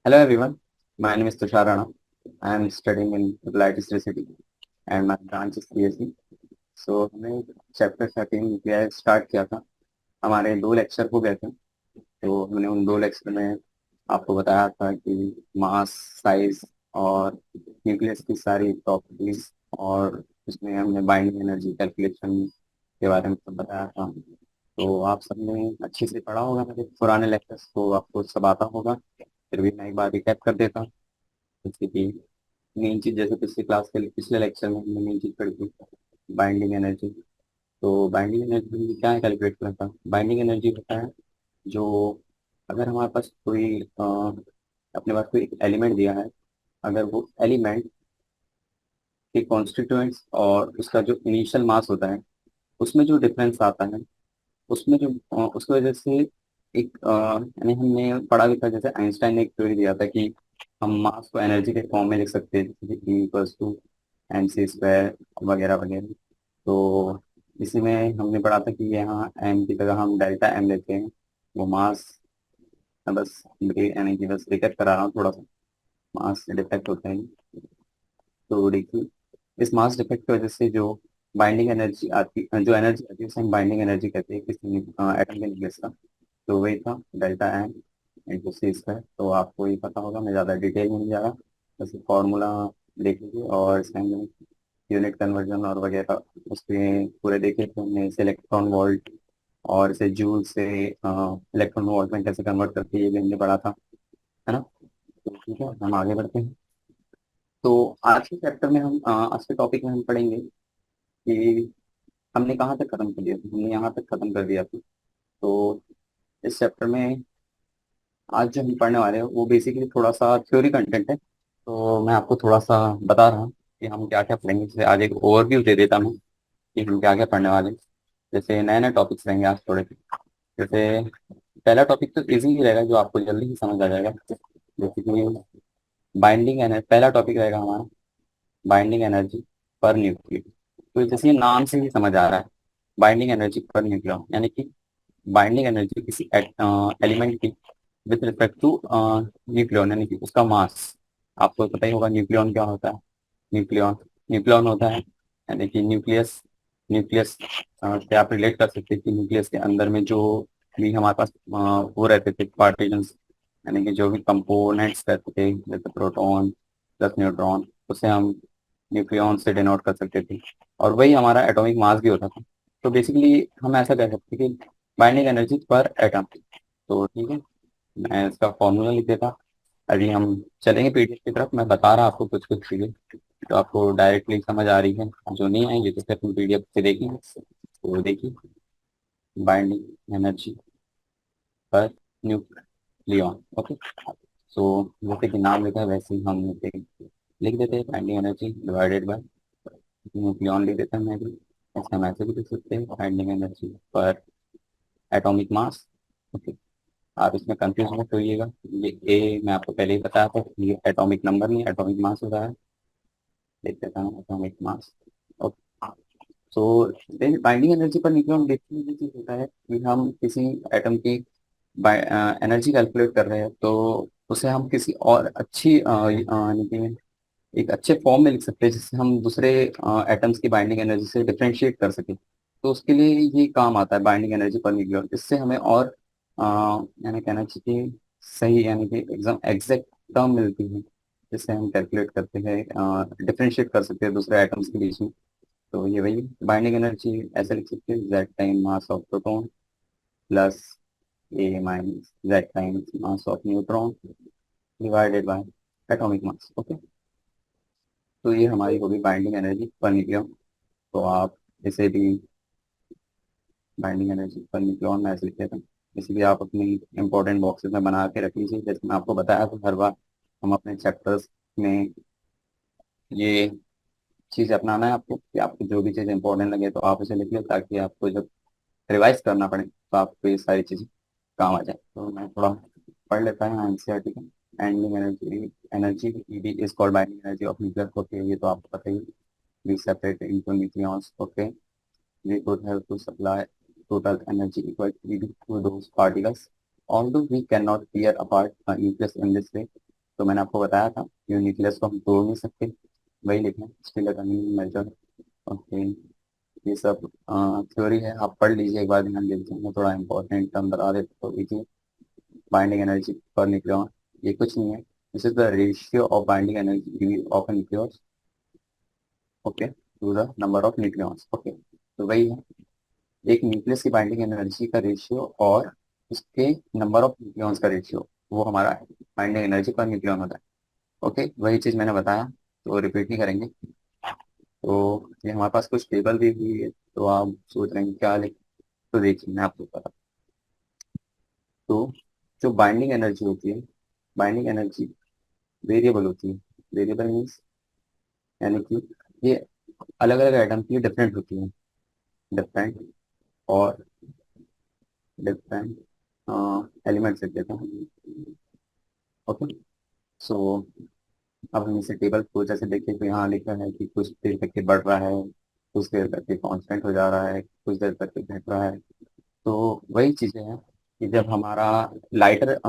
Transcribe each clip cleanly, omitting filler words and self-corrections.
Hello everyone, my name is Tushar Rana. I am studying in Applied Electricity and my branch is PhD. So हमने chapter 13 nuclear start किया था। हमारे 2 lecture हो गए थे। तो हमने उन 2 लेक्चर में आपको बताया था कि मास, साइज और न्यूक्लियस की सारी प्रॉपर्टीज और उसमें हमने बाइंडिंग एनर्जी कैलकुलेशन के बारे में सब बताया था। तो आप सबने अच्छे से पढ़ा होगा मेरे पुराने लेक्चर्स, तो आपको सब आता होगा। फिर भी मैं एक बार रिकैप कर देता हूँ। जैसे कि मेन चीज, जैसे पिछले क्लास के पिछले लेक्चर में हमने मेन चीज पढ़ी थी, बाइंडिंग एनर्जी। तो बाइंडिंग एनर्जी क्या है, कैलकुलेट करता है। बाइंडिंग एनर्जी होता है जो, अगर हमारे पास कोई अपने पास कोई एक एलिमेंट दिया है, अगर वो एलिमेंट के कॉन्स्टिट्यूएंट्स और उसका जो इनिशियल मास होता है उसमें जो डिफरेंस आता है, उसमें जो उसकी वजह से एक यानी हमने पढ़ा भी था, जैसे आइंस्टाइन ने एक थ्योरी दिया था कि हम मास को एनर्जी के फॉर्म में लिख सकते हैं, जैसे कि E = mc² वगैरह वगैरह। तो इसी में हमने पढ़ा था कि यहाँ एम की जगह हम डेल्टा एम लेते हैं, वो मास। बस यानी कि बस रिकेप करा रहा हूँ थोड़ा सा, मास डिफेक्ट होते हैं। तो देखिए, इस मास डिफेक्ट की वजह से जो बाइंडिंग एनर्जी आती, जो एनर्जी आती है उसे हम बाइंडिंग एनर्जी कहते हैं किसी एटम के न्यूक्लियस का। तो वही था डेल्टा एम इंटू C²। तो आपको ये पता होगा, मैं ज़्यादा डिटेल में नहीं जा रहा, बस फॉर्मूला देख लीजिए। और इसमें हमने यूनिट कन्वर्जन और वगैरह उसके पूरे देखे थे हमने, इसे इलेक्ट्रॉन वोल्ट और इसे जूल से इलेक्ट्रॉन वोल्ट में कैसे कन्वर्ट करके, ये भी हमने पढ़ा था, है ना। तो ठीक है, हम आगे बढ़ते हैं। तो आज के चैप्टर में हम आज के टॉपिक में हम पढ़ेंगे कि हमने कहाँ तक खत्म कर दिया था। हमने यहाँ तक खत्म कर दिया था। तो इस चैप्टर में आज जो हम पढ़ने वाले हैं वो बेसिकली थोड़ा सा थ्योरी कंटेंट है। तो मैं आपको थोड़ा सा बता रहा हूँ कि हम क्या क्या पढ़ेंगे। जैसे आज एक ओवरव्यू दे देता हूँ कि हम क्या क्या पढ़ने वाले हैं। जैसे नए नए टॉपिक्स रहेंगे आज थोड़े से। जैसे पहला टॉपिक तो इजी ही रहेगा, जो आपको जल्दी ही समझ आ जाएगा। जैसे कि बाइंडिंग एनर्जी पहला टॉपिक रहेगा हमारा, बाइंडिंग एनर्जी पर न्यूक्लियस। तो जैसे ये नाम से ही समझ आ रहा है, बाइंडिंग एनर्जी पर न्यूक्लियस, यानी कि बाइंडिंग एनर्जी किसी एलिमेंट की विथ रिस्पेक्ट टू न्यूक्लियन, यानी कि उसका मास। आपको पता ही होगा न्यूक्लियन क्या होता है। न्यूक्लियन न्यूक्लियन होता है यानी कि न्यूक्लियस। न्यूक्लियस से आप रिलेट कर सकते हैं कि न्यूक्लियस के अंदर में जो भी हमारे पास वो रहते थे पार्टिकल्स, यानी कि जो भी कंपोनेंट्स रहते थे, जैसे प्रोटॉन प्लस न्यूट्रॉन, उसे हम न्यूक्लियन से डिनोट कर सकते थे। और वही हमारा एटॉमिक मास भी होता था। तो बेसिकली हम ऐसा कह सकते हैं कि बाइंडिंग एनर्जी पर एटम। तो ठीक है, मैं इसका फॉर्मूला लिख देता। अभी हम चलेंगे पीडीएफ की तरफ। मैं बता रहा आपको कुछ कुछ चीज़ें जो आपको डायरेक्टली समझ आ रही है, जो नहीं आएंगी तो फिर हम पीडीएफ से देखेंगे। तो देखिए, binding energy per nucleon. Okay. So जैसे कि नाम लिखा है वैसे ही हम लिख देते हैं, binding energy divided bye nucleon लिख देते हैं। मैं भी ऐसा हम ऐसे भी लिख सकते हैं, बाइंडिंग एनर्जी पर एटॉमिक मास। ओके। आप इसमें कंफ्यूज मत होइएगा, ये ए मैं आपको पहले ही बताया था, ये एटॉमिक नंबर नहीं, एटॉमिक मास होता है। देख लेता हूँ atomic mass. Okay. So binding energy per nucleon basically चीज होता है कि हम किसी एटम की एनर्जी कैलकुलेट कर रहे हैं, तो उसे हम किसी और अच्छी यानी कि एक अच्छे फॉर्म में लिख सकते हैं, जिससे हम दूसरे एटम्स की बाइंडिंग एनर्जी से डिफ्रेंशिएट कर सकें। तो उसके लिए ये काम आता है बाइंडिंग एनर्जी पर न्यूक्लियन। इससे हमें और यानी कहना चाहिए सही, यानी कि एकदम एग्जैक्ट टर्म मिलती है, जिससे हम कैलकुलेट करते हैं, डिफ्रेंशिएट कर सकते हैं दूसरे एटम्स के बीच में। तो ये वही बाइंडिंग एनर्जी ऐसे लिख सकते हैं, Z time mass of proton plus A minus Z time mass of neutron divided by atomic mass. Okay. तो ये हमारी होगी बाइंडिंग एनर्जी पर न्यूक्लियन। तो आप इसे भी बाइंडिंग एनर्जी पर न्यूक्लियन में ऐसे लिखते हैं। इसलिए आप अपनी इंपॉर्टेंट बॉक्सेस में बना के रख लीजिए। जैसे मैं आपको बताया तो हर बार हम अपने चैप्टर्स में ये चीज़ अपनाना है आपको, कि आपको जो भी चीज़ इंपॉर्टेंट लगे तो आप उसे लिख लें, ताकि आपको जब रिवाइज करना पड़े तो आपको ये सारी चीज़ें काम आ जाए। तो मैं थोड़ा पढ़ लेता हूँ एनसीईआरटी का। Binding energy energy ED is called binding energy of nuclear. Okay, ये तो आपको पता ही। We separate into nucleons. Okay, we could have to supply total energy equal to those particles. Although we cannot tear apart a nucleus in this way, तो मैंने आपको बताया था कि न्यूक्लियस को हम तोड़ नहीं सकते, वही लिखें, स्टिल मेजर। ओके, ये सब थ्योरी है, आप पढ़ लीजिए एक बार, ध्यान दे दीजिए। मैं थोड़ा इंपॉर्टेंट टर्म बता देता तो देखिए, बाइंडिंग एनर्जी पर न्यूक्लियन, ये कुछ नहीं है, this is the ratio of binding energy of a nucleus, okay, to the number of nucleons. Okay, तो वही है, एक न्यूक्लियस की बाइंडिंग एनर्जी का रेशियो और उसके नंबर ऑफ न्यूक्लियॉन्स का रेशियो, वो हमारा बाइंडिंग एनर्जी पर न्यूक्लियन होता है। ओके, वही चीज़ मैंने बताया, तो रिपीट नहीं करेंगे। तो ये हमारे पास कुछ टेबल दी हुई है, तो आप सोच रहे हैं क्या लिख, तो देखिए मैं आपको बता, तो जो बाइंडिंग एनर्जी होती है, बाइंडिंग एनर्जी वेरिएबल होती है। वेरिएबल मीन्स यानी कि ये अलग अलग आइटम की डिफरेंट होती है, डिफरेंट और डिफरेंट एलिमेंट्स लिख देते हैं। ओके, सो अब हम इसे टेबल को जैसे देखिए, तो यहाँ लिखा है कि कुछ देर तक के बढ़ रहा है, कुछ देर तक के कांस्टेंट हो जा रहा है, कुछ देर तक के घट रहा है। तो वही चीज़ें हैं कि जब हमारा लाइटर,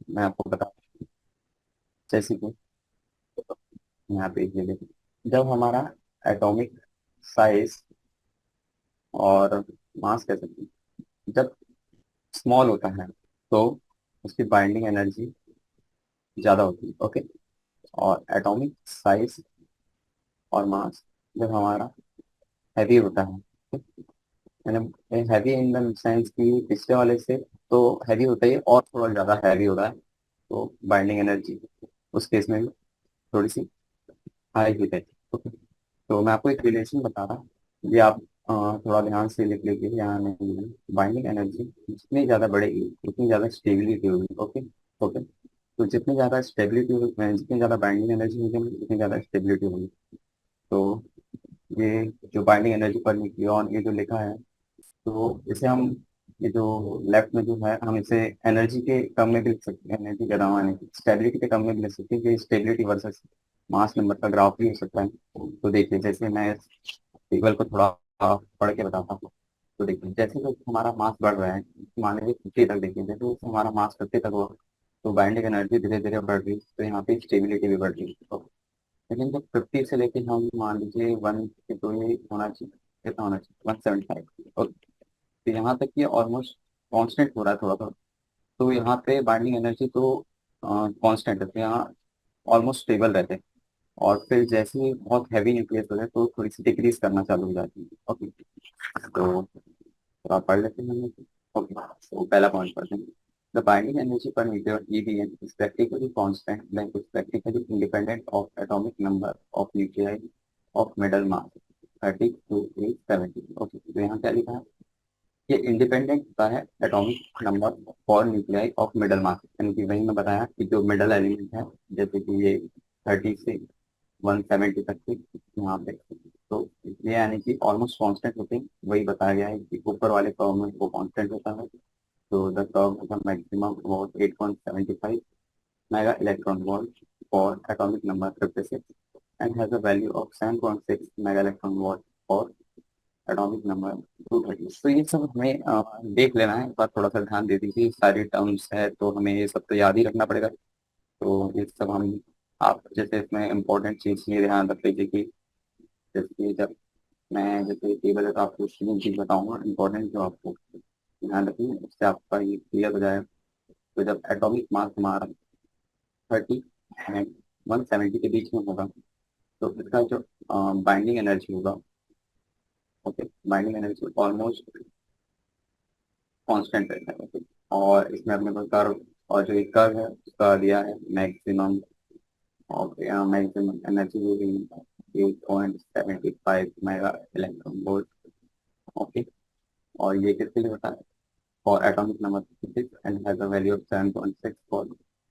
मैं आपको बता, जैसे कि यहाँ पे ये देखिए, जब हमारा एटॉमिक साइज और मास कह सकते हैं, जब स्मॉल होता है तो उसकी बाइंडिंग एनर्जी ज़्यादा होती है। ओके, और एटॉमिक साइज और मास जब हमारा हैवी होता है, मैंने हैवी इन द सेंस कि पिछले वाले से तो हैवी होता ही है और थोड़ा ज़्यादा हैवी हो रहा है, तो बाइंडिंग एनर्जी उस केस में भी थोड़ी सी हाई ही रहती है। ओके, तो मैं आपको एक रिलेशन बता रहा हूँ, ये आप थोड़ा ध्यान से लिख लीजिए, यहाँ नहीं, बाइंडिंग एनर्जी जितनी ज़्यादा बढ़ेगी उतनी ज़्यादा स्टेबिलिटी होगी। ओके, ओके, तो जितनी ज़्यादा स्टेबिलिटी होगी, जितनी ज़्यादा बाइंडिंग एनर्जी होगी उतनी ज़्यादा स्टेबिलिटी होगी। तो ये जो बाइंडिंग एनर्जी पर न्यूक्लियॉन ये जो लिखा है, तो इसे हम, ये जो लेफ्ट में जो है, हम इसे एनर्जी के टर्म में भी लिख सकते हैं, एनर्जी के अलावा स्टेबिलिटी के टर्म में भी लिख सकते हैं, कि स्टेबिलिटी वर्सेस मास नंबर का ग्राफ भी हो सकता है। तो देखिए, जैसे मैं टेबल को थोड़ा पढ़ के बताता हूँ। तो देखिए, जैसे तो हमारा मास बढ़ रहा है, मान लीजिए 50 तक, देखिए जैसे जैसे हमारा मास 50 तक हुआ, तो बाइंडिंग एनर्जी धीरे धीरे बढ़ रही, तो यहाँ पे स्टेबिलिटी भी बढ़ रही है। तो लेकिन जब 50 से लेके हम मान लीजिए 1 के, तो ये होना चाहिए, कितना होना चाहिए, 175, और तो यहाँ तक ये ऑलमोस्ट कांस्टेंट हो रहा है थोड़ा थोड़ा। तो यहाँ पे बाइंडिंग एनर्जी तो कांस्टेंट है, तो यहाँ ऑलमोस्ट स्टेबल रहते हैं। और फिर जैसे ही बहुत हैवी न्यूक्लियस हो जाए तो थोड़ी सी डिक्रीज करना चालू हो जाती है। ओके, तो आप पढ़ लेते हैं। ओके, तो पहला पॉइंट पढ़ते हैं, द बाइंडिंग एनर्जी पर nuclear EBN is practically constant when it's practically independent of atomic number of nuclei of middle mass 30 to 870। Okay, तो यहाँ क्या लिखा है, ये इंडिपेंडेंट होता है atomic number for nuclei of middle mass, यानी कि वही मैं बताया कि जो मिडल एलिमेंट है, जैसे कि ये 30 से 170 तक के यहाँ पे, तो ये यानी कि ऑलमोस्ट कांस्टेंट होते हैं, वही बताया गया है कि ऊपर वाले कर्व में वो कांस्टेंट होता है। तो द कर्व का maximum about 8.75 mega electron volt for atomic number 56 and has a value of 7.6 mega electron volt for atomic number 230। तो ये सब हमें देख लेना है, एक बार थोड़ा सा ध्यान दे दीजिए, सारी टर्म्स है तो हमें ये सब तो याद ही रखना पड़ेगा। तो ये सब हम, आप जैसे इसमें इम्पोर्टेंट चीज़ ये ध्यान रख लीजिए कि जैसे कि जब मैं जैसे टेबल है तो आपको तीन चीज़ बताऊंगा इंपॉर्टेंट, जो आपको ध्यान रखिए, उससे आपका ये क्लियर हो जाएगा। तो जब एटॉमिक मास हमारा 30 एंड 170 के बीच में होगा, तो इसका जो बाइंडिंग एनर्जी होगा, okay, binding energy almost constant रहता है। ओके, और इसमें अपने को कर्व, और जो एक कर्व है उसका दिया है मैक्सिमम, और मैक्सिमम एनर्जी वो भी 8.75 मेगा इलेक्ट्रॉन वोल्ट। ओके, और ये किसके लिए होता है, for atomic number 56 and has a value of 7.6 for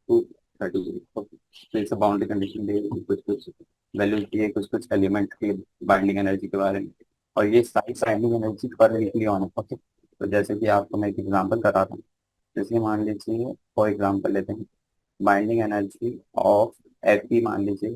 230। Okay, तो इसे बाउंड्री कंडीशन दी है, कुछ कुछ वैल्यू दी है कुछ कुछ एलिमेंट की बाइंडिंग एनर्जी के बारे में, और ये सारी बाइंडिंग एनर्जी पर वीकली ऑन है। ओके, तो जैसे कि आपको मैं एक एग्जांपल करा था, जैसे मान लीजिए फॉर एग्जांपल लेते हैं, बाइंडिंग एनर्जी ऑफ Fe मान लीजिए,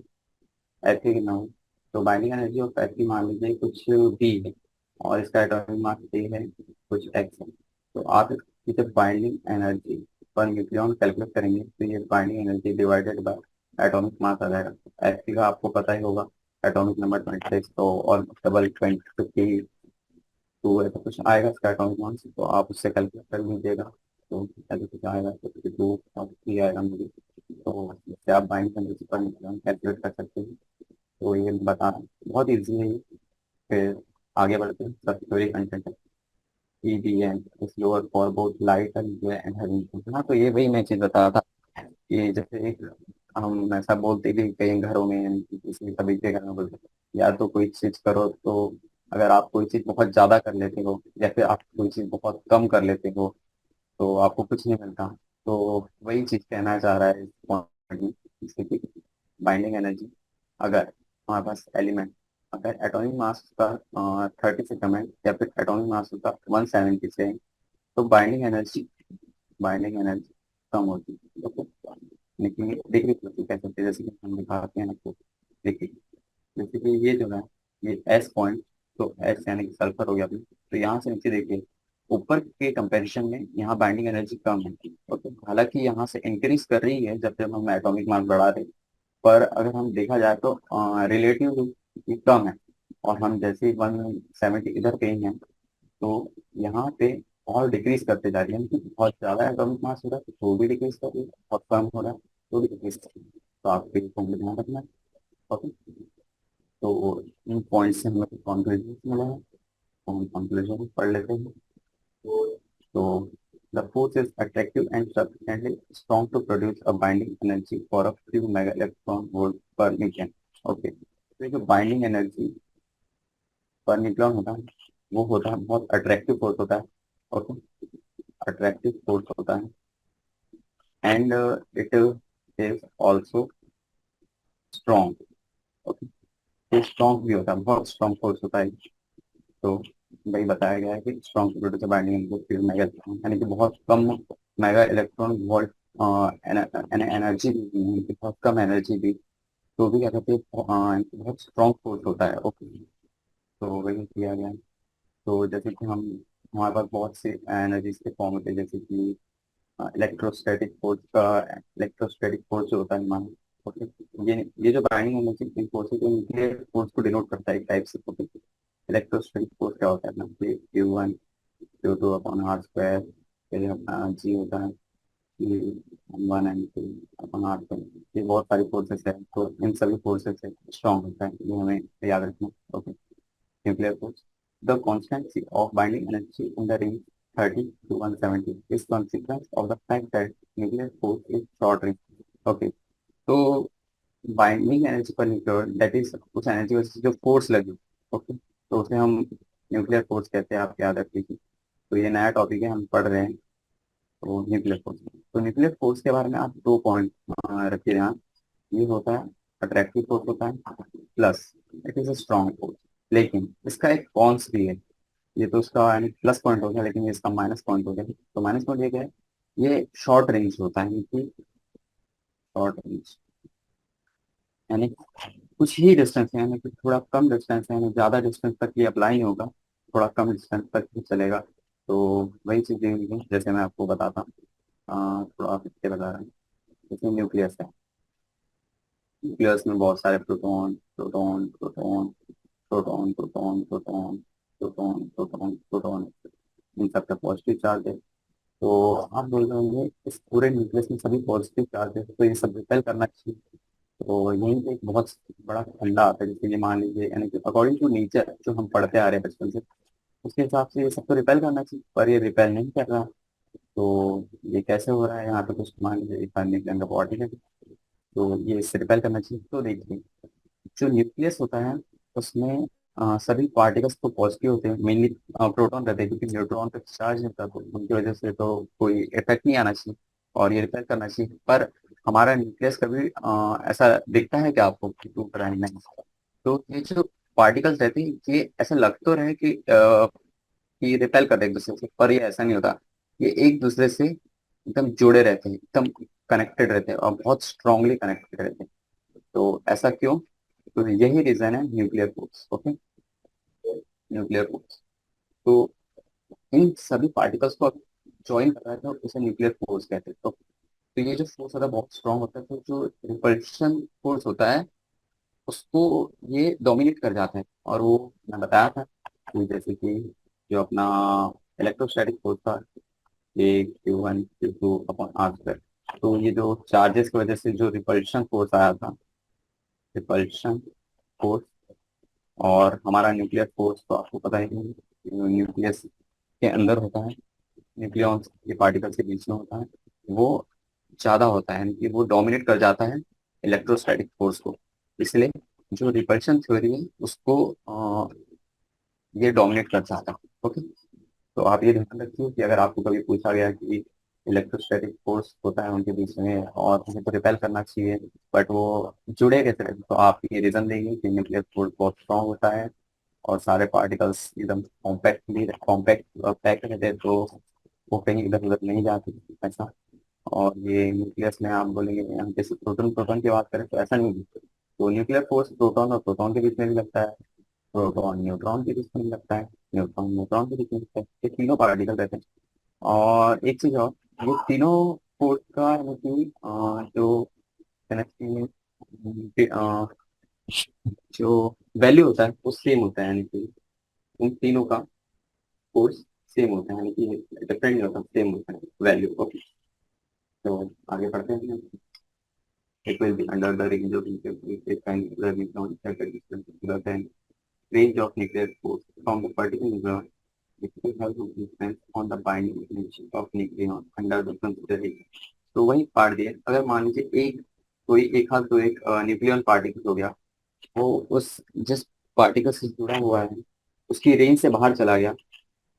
Fe कितना हो, तो बाइंडिंग एनर्जी ऑफ Fe मान लीजिए कुछ B है, और इसका एटॉमिक मास A है, कुछ X है। तो आप इसकी जब binding energy per nucleon calculate करेंगे, तो ये binding energy divided by atomic mass आ जाएगा। Fe का आपको पता ही होगा, एटॉमिक नंबर 26, तो और डबल 52 ऐसा कुछ आएगा इसका एटॉमिक मास, तो आप उससे कैलकुलेट कर लीजिएगा। तो ऐसे कुछ आएगा तो 52 और 3 आएगा मुझे, तो इससे आप बाइंड एनर्जी पर कैलकुलेट कर सकते हैं। तो ये बता बहुत ईजी है ये। फिर आगे बढ़ते हैं, सब थ्योरी कंटेंट है। EDN is lower for both light and heavy information। हाँ, तो ये वही मैं चीज बता रहा था कि जैसे एक हम ऐसा बोलते भी कई घरों में, यानी कि किसी सभी के घर में बोलते हैं, या तो कोई चीज करो, तो अगर आप कोई चीज बहुत ज्यादा कर लेते हो या फिर आप कोई चीज बहुत कम कर लेते हो तो आपको कुछ नहीं मिलता। तो वही चीज कहना चाह रहा है इस पॉइंट में, जैसे कि बाइंडिंग एनर्जी, अगर हमारे पास एलिमेंट, अगर एटॉमिक मास का 30 से कम है या फिर एटॉमिक मास का 170 से है, तो बाइंडिंग एनर्जी कम होती है। तो लेकिन डिग्री होती है कैसे, जैसे कि हम दिखाते हैं आपको। देखिए, जैसे कि ये जो है, ये एस पॉइंट, तो एस यानी कि सल्फर हो गया अभी, तो यहाँ से नीचे देखिए, ऊपर के कंपैरिजन में यहाँ बाइंडिंग एनर्जी कम है। ओके, हालांकि यहाँ से इंक्रीज कर रही है जब जब हम एटॉमिक मास बढ़ा रहे हैं, पर अगर हम देखा जाए तो रिलेटिव कम है। और हम जैसे 170 इधर पे ही हैं, तो यहाँ पे और डिक्रीज करते जा रही है, मतलब बहुत ज्यादा एटॉमिक मास हो रहा है तो भी डिक्रीज कर रही है, बहुत कम हो रहा है तो भी डिक्रीज कर रही है। तो आपको ये पॉइंट ध्यान रखना है। ओके, तो इन पॉइंट से हमें कॉन्क्लूजन मिला है, तो हम कंक्लूजन पढ़ लेते हैं। तो the force is attractive and sufficiently strong to produce a binding energy for a few mega electron volt per Newton. Okay, तो ये जो बाइंडिंग एनर्जी पर न्यूट्रॉन होता है, वो होता है बहुत अट्रैक्टिव फोर्स होता है। ओके, अट्रैक्टिव फोर्स होता है, and it is also strong. Okay, ये स्ट्रॉन्ग भी होता है, बहुत स्ट्रॉन्ग फोर्स होता है। तो वही बताया गया है कि strong produce binding mega electron, यानी कि बहुत कम मेगा इलेक्ट्रॉन वोल्ट एनर्जी भी, बहुत कम एनर्जी भी, तो भी क्या कहते हैं, बहुत स्ट्रॉन्ग फोर्स होता है। ओके, तो वही किया गया है। तो जैसे कि हम, हमारे पास बहुत से एनर्जीज के फॉर्म होते हैं, जैसे कि इलेक्ट्रोस्टैटिक फोर्स जो होता है मान, ओके, ये जो बाइंडिंग एनर्जी फोर्स है, तो न्यूक्लियर फोर्स को डिनोट करता है एक टाइप से। इलेक्ट्रोस्टैटिक फोर्स क्या होता है अपना, Q1 Q2 upon are square, फिर अपना जी होता है Q1 and 2 upon are square. ये बहुत सारी फोर्सेस है, तो इन सभी फोर्सेस से स्ट्रॉन्ग होता है, ये हमें याद रखना। Okay, nuclear force. The constancy of binding energy in the range 30 to 170 is consequence of the fact that nuclear force is short range. Okay, तो बाइंडिंग एनर्जी पर न्यूक्लियर, दैट इज उस एनर्जी वजह से जो फोर्स लगी, okay, तो उसे हम न्यूक्लियर फोर्स कहते हैं, आप याद रख लीजिए। तो ये नया टॉपिक है, हम पढ़ रहे हैं। तो न्यूक्लियर फोर्स, तो न्यूक्लियर फोर्स के बारे में आप 2 पॉइंट रखिए ध्यान। ये होता है अट्रैक्टिव फोर्स होता है, plus it is a strong force. लेकिन इसका एक कॉन्स भी है, ये तो उसका यानी प्लस पॉइंट हो गया, लेकिन ये इसका माइनस पॉइंट हो गया। तो माइनस पॉइंट ये क्या है, ये शॉर्ट रेंज होता है, यानी शॉर्ट रेंज, यानी कुछ ही डिस्टेंस है, यानी कि थोड़ा कम डिस्टेंस है, यानी ज्यादा डिस्टेंस तक ये अप्लाई नहीं होगा, थोड़ा कम डिस्टेंस तक ही चलेगा। तो वही चीज़ दी हुई है, जैसे मैं आपको बताता हूँ, थोड़ा इसके बता रहा हूँ। जैसे न्यूक्लियस है, न्यूक्लियस में बहुत सारे proton proton proton proton proton proton proton proton proton, इन सबका पॉजिटिव चार्ज है। तो आप बोल रहे होंगे इस पूरे न्यूक्लियस में सभी पॉजिटिव चार्ज है, तो ये सब रिपेल करना चाहिए। तो यहीं पे एक बहुत बड़ा फंडा आता है, जैसे ये मान लीजिए, यानी कि अकॉर्डिंग टू नेचर जो हम पढ़ते आ रहे हैं बचपन से, उसके हिसाब से ये सब तो रिपेल करना चाहिए, पर ये रिपेल नहीं कर रहा। तो ये कैसे हो रहा है, यहाँ पे कुछ मान लीजिए इथानिक का बॉडी है, तो ये इससे रिपेल करना चाहिए। तो देखिए, जो न्यूक्लियस होता है उसमें सभी पार्टिकल्स तो पॉजिटिव होते हैं, मेनली प्रोटॉन रहते हैं, क्योंकि न्यूट्रॉन पे चार्ज नहीं होता, तो उनकी वजह से तो कोई इफेक्ट नहीं आना चाहिए और ये रिपेयर करना चाहिए। पर हमारा न्यूक्लियस कभी ऐसा दिखता है कि आपको कि टूट रहा है, नहीं। तो ये जो पार्टिकल्स रहते हैं, ये ऐसा लग तो रहे कि रिपेल कर रहे हैं एक दूसरे से, पर ये ऐसा नहीं होता। ये एक दूसरे से एकदम जुड़े रहते हैं, एकदम कनेक्टेड रहते हैं और बहुत स्ट्रांगली कनेक्टेड रहते हैं। तो ऐसा क्यों, तो यही रीजन है nuclear force. Okay, nuclear force, तो इन सभी पार्टिकल्स को ज्वाइन कर रहा है, तो उसे न्यूक्लियर फोर्स कहते हैं। तो तो ये जो फोर्स होता है बहुत स्ट्रांग होता है, तो जो रिपल्शन फोर्स होता है उसको ये डोमिनेट कर जाता है। और वो मैं बताया था कि जैसे कि जो अपना इलेक्ट्रोस्टैटिक फोर्स था, ए Q1 Q2 upon are square, तो ये जो चार्जेस की वजह से जो रिपल्शन फोर्स आया था, रिपल्शन फोर्स, और हमारा न्यूक्लियर फोर्स तो आपको पता ही है, न्यूक्लियस के अंदर होता है, न्यूक्लियॉन्स के पार्टिकल्स के बीच में होता है, वो ज्यादा होता है, यानी कि वो डोमिनेट कर जाता है इलेक्ट्रोस्टैटिक फोर्स को। इसलिए जो रिपल्शन थ्योरी है उसको ये डोमिनेट कर जाता है। ओके। तो आप ये ध्यान रखिए कि अगर आपको कभी पूछा गया कि इलेक्ट्रोस्टैटिक फोर्स होता है उनके बीच में और उन्हें तो रिपेल करना चाहिए, बट वो जुड़े कैसे रहते हैं, तो आप ये रीजन देंगे कि न्यूक्लियर फोर्स बहुत स्ट्रांग होता है और सारे पार्टिकल्स एकदम कॉम्पैक्टली कॉम्पैक्ट पैक रहते हैं, तो वो कहीं इधर उधर नहीं जाते ऐसा। और ये न्यूक्लियस में आप बोलेंगे, हम जैसे प्रोटॉन प्रोटॉन की बात करें तो ऐसा नहीं है। तो न्यूक्लियर फोर्स प्रोटॉन और प्रोटॉन के बीच में भी लगता है, प्रोटॉन न्यूट्रॉन के बीच में भी लगता है, न्यूट्रॉन न्यूट्रॉन के बीच में लगता है, ये तीनों पार्टिकल रहते हैं। और एक चीज और, ये तीनों फोर्स का यानी कि जो जो वैल्यू होता है वो सेम होता है, यानी कि उन तीनों का फोर्स सेम होता है, यानी कि डिफरेंट नहीं होता, सेम होता है वैल्यू। ओके। तो आगे बढ़ते हैं। It will be under the range of nuclear force. It can nuclear neutron at a distance greater than range of nuclear force from the particle neutron. It will have to influence on the binding energy of nucleon under the consideration. तो वही part दिए, अगर मान लीजिए एक कोई एक हाथ तो एक न्यूक्लियन पार्टिकल हो गया, वो उस जिस पार्टिकल से जुड़ा हुआ है उसकी रेंज से बाहर चला गया,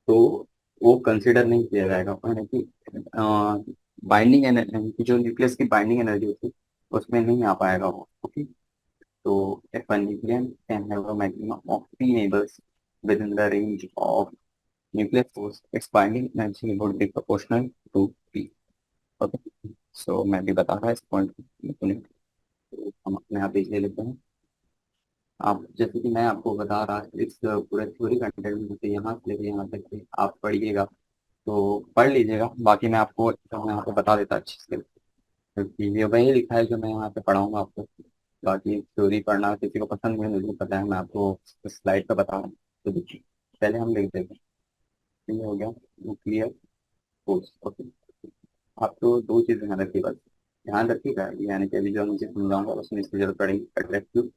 तो वो कंसिडर नहीं किया जाएगा, यानी कि बाइंडिंग एनर्जी, जो न्यूक्लियस की बाइंडिंग एनर्जी होती है उसमें नहीं आ पाएगा वो। ओके। तो if a nucleon can have a maximum of three neighbors within the range of nuclear force, its binding energy would be proportional to P. Okay. So मैं भी बता रहा इस पॉइंट को, तो हम अपने आप देख ले लेते हैं। आप जैसे कि मैं आपको बता रहा इस पूरे थ्योरी कंटेंट में से यहाँ से लेके यहाँ तक के आप पढ़िएगा, तो पढ़ लीजिएगा, बाकी मैं आपको यहाँ पे बता देता अच्छे से, क्योंकि ये वही लिखा है जो मैं यहाँ पे पढ़ाऊंगा आपको। बाकी थ्योरी पढ़ना किसी को पसंद नहीं, मुझे पता है, मैं आपको स्लाइड पे बता रहा हूँ। तो देखिए, पहले हम लिख देते हैं। तो ये हो गया न्यूक्लियर फोर्स। ओके। आप तो दो चीज़ ध्यान रखिए बस, ध्यान रखिएगा, यानी कि अभी जो मुझे समझाऊंगा उसमें इसकी जरूरत पड़ेगी, अट्रैक्टिव,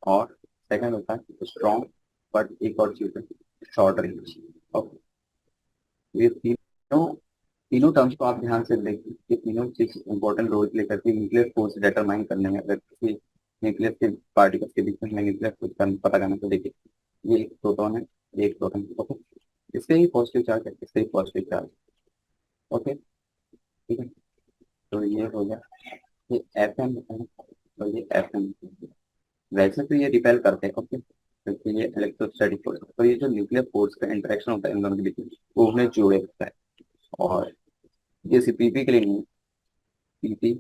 और सेकंड होता है स्ट्रॉन्ग, बट एक और चीज़ है शॉर्ट रेंज। ओके। ये तीनों तीनों टर्म्स को आप ध्यान से देखिए, ये तीनों चीज इंपॉर्टेंट रोल प्ले करती है न्यूक्लियर फोर्स डिटरमाइन करने में। अगर किसी न्यूक्लियस के पार्टिकल्स के बीच में न्यूक्लियर फोर्स का पता करना, तो देखिए ये एक प्रोटॉन है, ये एक प्रोटॉन। ओके। इससे ही पॉजिटिव चार्ज है, इससे ही पॉजिटिव चार्ज। ओके। ठीक है। तो ये हो गया, ये एफ एम है और ये एफ एम। वैसे तो ये रिपेल करते हैं। ओके, क्योंकि ये इलेक्ट्रोस्टैटिक फोर्स, तो ये जो न्यूक्लियर फोर्स का इंटरेक्शन होता है इन दोनों के बीच में, वो उन्हें जोड़े रखता है। और ये सिर्फ पीपी के लिए नहीं, पीपी,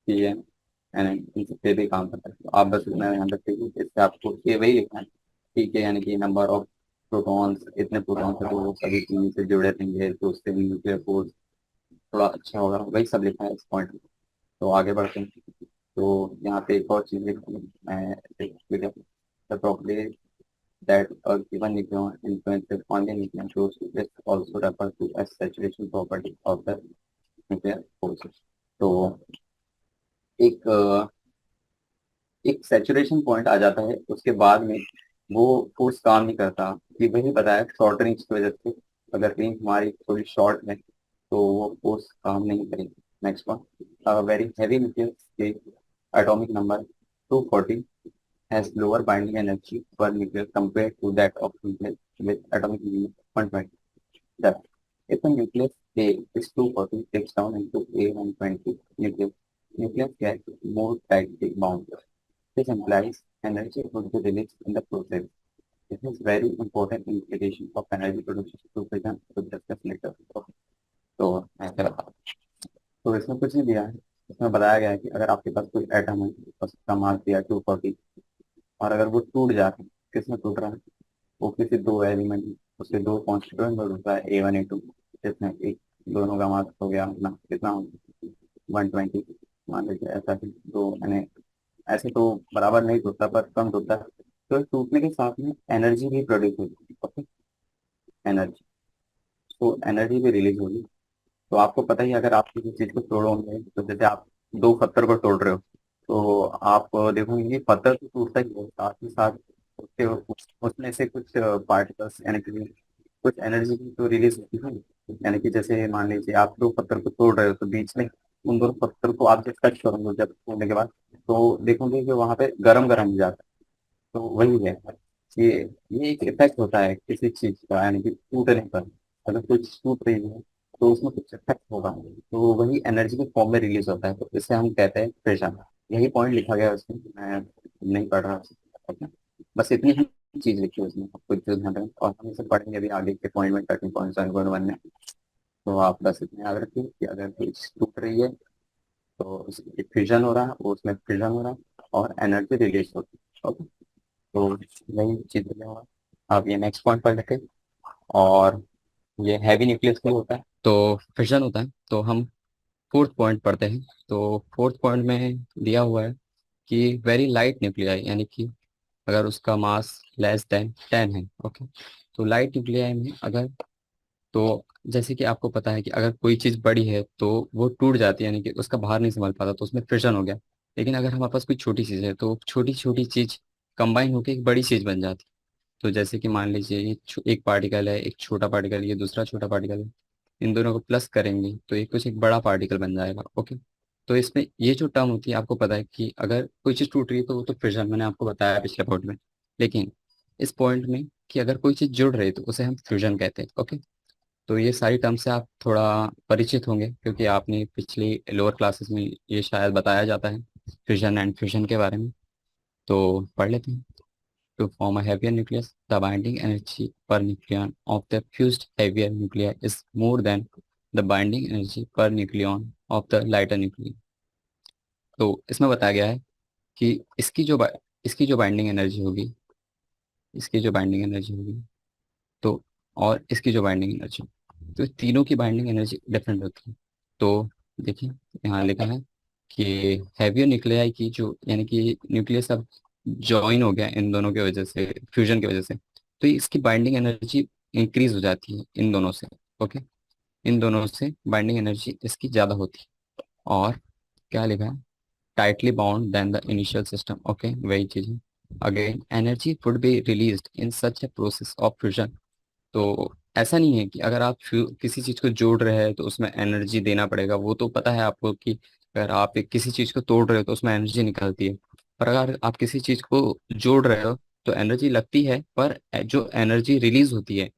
पीएम, एन इन सब पे भी काम करता है। तो आप बस इतना ध्यान रखिए कि इससे आपको ये वही लिखना है, ठीक है, यानी कि नंबर ऑफ प्रोटॉन्स, इतने प्रोटॉन्स है तो वो सभी चीज़ों से जुड़े रहेंगे, तो उससे न्यूक्लियर फोर्स थोड़ा अच्छा होगा, वही सब लिखा है इस पॉइंट में। तो आगे बढ़ते हैं। तो यहाँ पे एक और चीज़ लिखी है, मैं the property that a given nucleon influences on the nucleon flows is also referred to as saturation property of the nuclear forces। तो एक एक सैचुरेशन पॉइंट आ जाता है, उसके बाद में वो फोर्स काम नहीं करता। ये वही बताया शॉर्ट रेंज की वजह से, अगर रेंज हमारी थोड़ी शॉर्ट है तो वो फोर्स काम नहीं करेगी। Next one, very heavy nucleus के atomic number 240 has lower binding energy per nucleus compared to that of nucleus with atomic number 120. That if a nucleus A is 240 breaks down into A120 nucleus gets more tightly bound. This implies energy would be released in the process. This is very important implication of energy production to present to discuss later. तो ऐसे बताओ, तो इसमें कुछ नहीं दिया है, इसमें बताया गया है कि अगर आपके पास कोई एटम है, उसका मास दिया 240, और अगर वो टूट जाता है, किसमें टूट रहा है, वो किसी दो एलिमेंट, उसके दो कॉन्स्टिट्यूएंट में टूट रहा है A1 A2, जिसमें एक दोनों का मास हो गया अपना कितना, 120, मान लीजिए ऐसा ही। तो मैंने ऐसे तो बराबर नहीं टूटता पर कम टूटता है। तो टूटने के साथ में एनर्जी भी प्रोड्यूस होती है। ओके, एनर्जी, तो एनर्जी भी रिलीज होगी। तो आपको पता ही है, अगर आप किसी चीज को तोड़ोगे, तो जैसे आप दो पत्थर को तोड़ रहे हो, तो आप देखोगे कि पत्थर तो टूटता ही है, साथ ही साथ उसमें से कुछ पार्टिकल्स यानी कि कुछ एनर्जी भी तो रिलीज होती है। यानी कि जैसे मान लीजिए आप दो पत्थर को तोड़ रहे हो, तो बीच में उन दोनों पत्थर को आप जब टच करोगे, जब तोड़ने के बाद, तो देखोगे कि वहां पे गरम गरम हो जाता है। तो वही है, ये ये एक इफेक्ट होता है किसी चीज का, यानी कि टूटने पर। अगर कुछ टूट रही है, तो उसमें कुछ इफेक्ट होगा, तो वही एनर्जी के फॉर्म में रिलीज होता है, तो इसे हम कहते हैं प्रेशर। यही पॉइंट लिखा गया है उसमें, मैं नहीं पढ़ रहा उसे। बस इतनी ही चीज लिखी है उसमें, आपको जो ध्यान रखें, और हम इसे पढ़ेंगे अभी आगे के पॉइंट में, 13.7.1 में। तो आप बस इतने याद रखिए कि अगर कुछ टूट रही है, तो उसकी फ्यूजन हो रहा है, वो उसमें फ्यूजन हो रहा है, और एनर्जी रिलीज होती है। ओके, तो यही चीज होगा। अब ये नेक्स्ट पॉइंट पर देखें, और ये हैवी न्यूक्लियस के लिए होता है, तो फिशन होता है। तो हम फोर्थ पॉइंट पढ़ते हैं। तो फोर्थ पॉइंट में दिया हुआ है कि वेरी लाइट न्यूक्लियाई, यानी कि अगर उसका मास लेस देन 10 है। ओके, तो लाइट न्यूक्लियाई में अगर, तो जैसे कि आपको पता है कि अगर कोई चीज़ बड़ी है तो वो टूट जाती है, यानी कि उसका बाहर नहीं संभल पाता, तो उसमें फिशन हो गया। लेकिन अगर हमारे पास कोई छोटी चीज़ है, तो छोटी छोटी चीज़ कंबाइन होकर एक बड़ी चीज़ बन जाती है। तो जैसे कि मान लीजिए ये एक पार्टिकल है, एक छोटा पार्टिकल, ये दूसरा छोटा पार्टिकल है। इन दोनों को प्लस करेंगे तो ये कुछ एक बड़ा पार्टिकल बन जाएगा। ओके, तो इसमें ये जो टर्म होती है, आपको पता है कि अगर कोई चीज़ टूट रही है तो वो तो फिशन, मैंने आपको बताया पिछले पॉइंट में। लेकिन इस पॉइंट में कि अगर कोई चीज़ जुड़ रही है तो उसे हम फ्यूजन कहते हैं। ओके, तो ये सारी टर्म से आप थोड़ा परिचित होंगे, क्योंकि आपने पिछली लोअर क्लासेस में ये शायद बताया जाता है फ्यूजन एंड फ्यूजन के बारे में। तो पढ़ लेते हैं। To form a heavier nucleus, the binding energy per nucleon of the fused heavier nuclei is more than the binding energy per nucleon of the lighter nuclei। तो इसमें बताया गया है कि इसकी जो बाइंडिंग एनर्जी होगी, इसकी जो बाइंडिंग एनर्जी होगी, तो और इसकी जो बाइंडिंग एनर्जी, तो तीनों की बाइंडिंग एनर्जी डिफरेंट होती है। तो देखिए, यहाँ लिखा है कि हैवियर न्यूक्लियाई की जो, यानी कि न्यूक्लियस अब जॉइन हो गया इन दोनों की वजह से, फ्यूजन की वजह से, तो इसकी बाइंडिंग एनर्जी इंक्रीज हो जाती है इन दोनों से। ओके, इन दोनों से बाइंडिंग एनर्जी इसकी ज़्यादा होती है। और क्या लिखा है, tightly bound then the initial system. Okay, वही चीज़ है। Again energy would be released in such a process of fusion. तो ऐसा नहीं है कि अगर आप किसी चीज़ को जोड़ रहे हैं तो उसमें एनर्जी देना पड़ेगा, वो तो पता है आपको कि अगर आप किसी चीज़ को तोड़ रहे हो तो उसमें एनर्जी निकलती है। पर अगर आप किसी चीज़ को जोड़ रहे हो तो एनर्जी लगती है, पर जो एनर्जी रिलीज होती है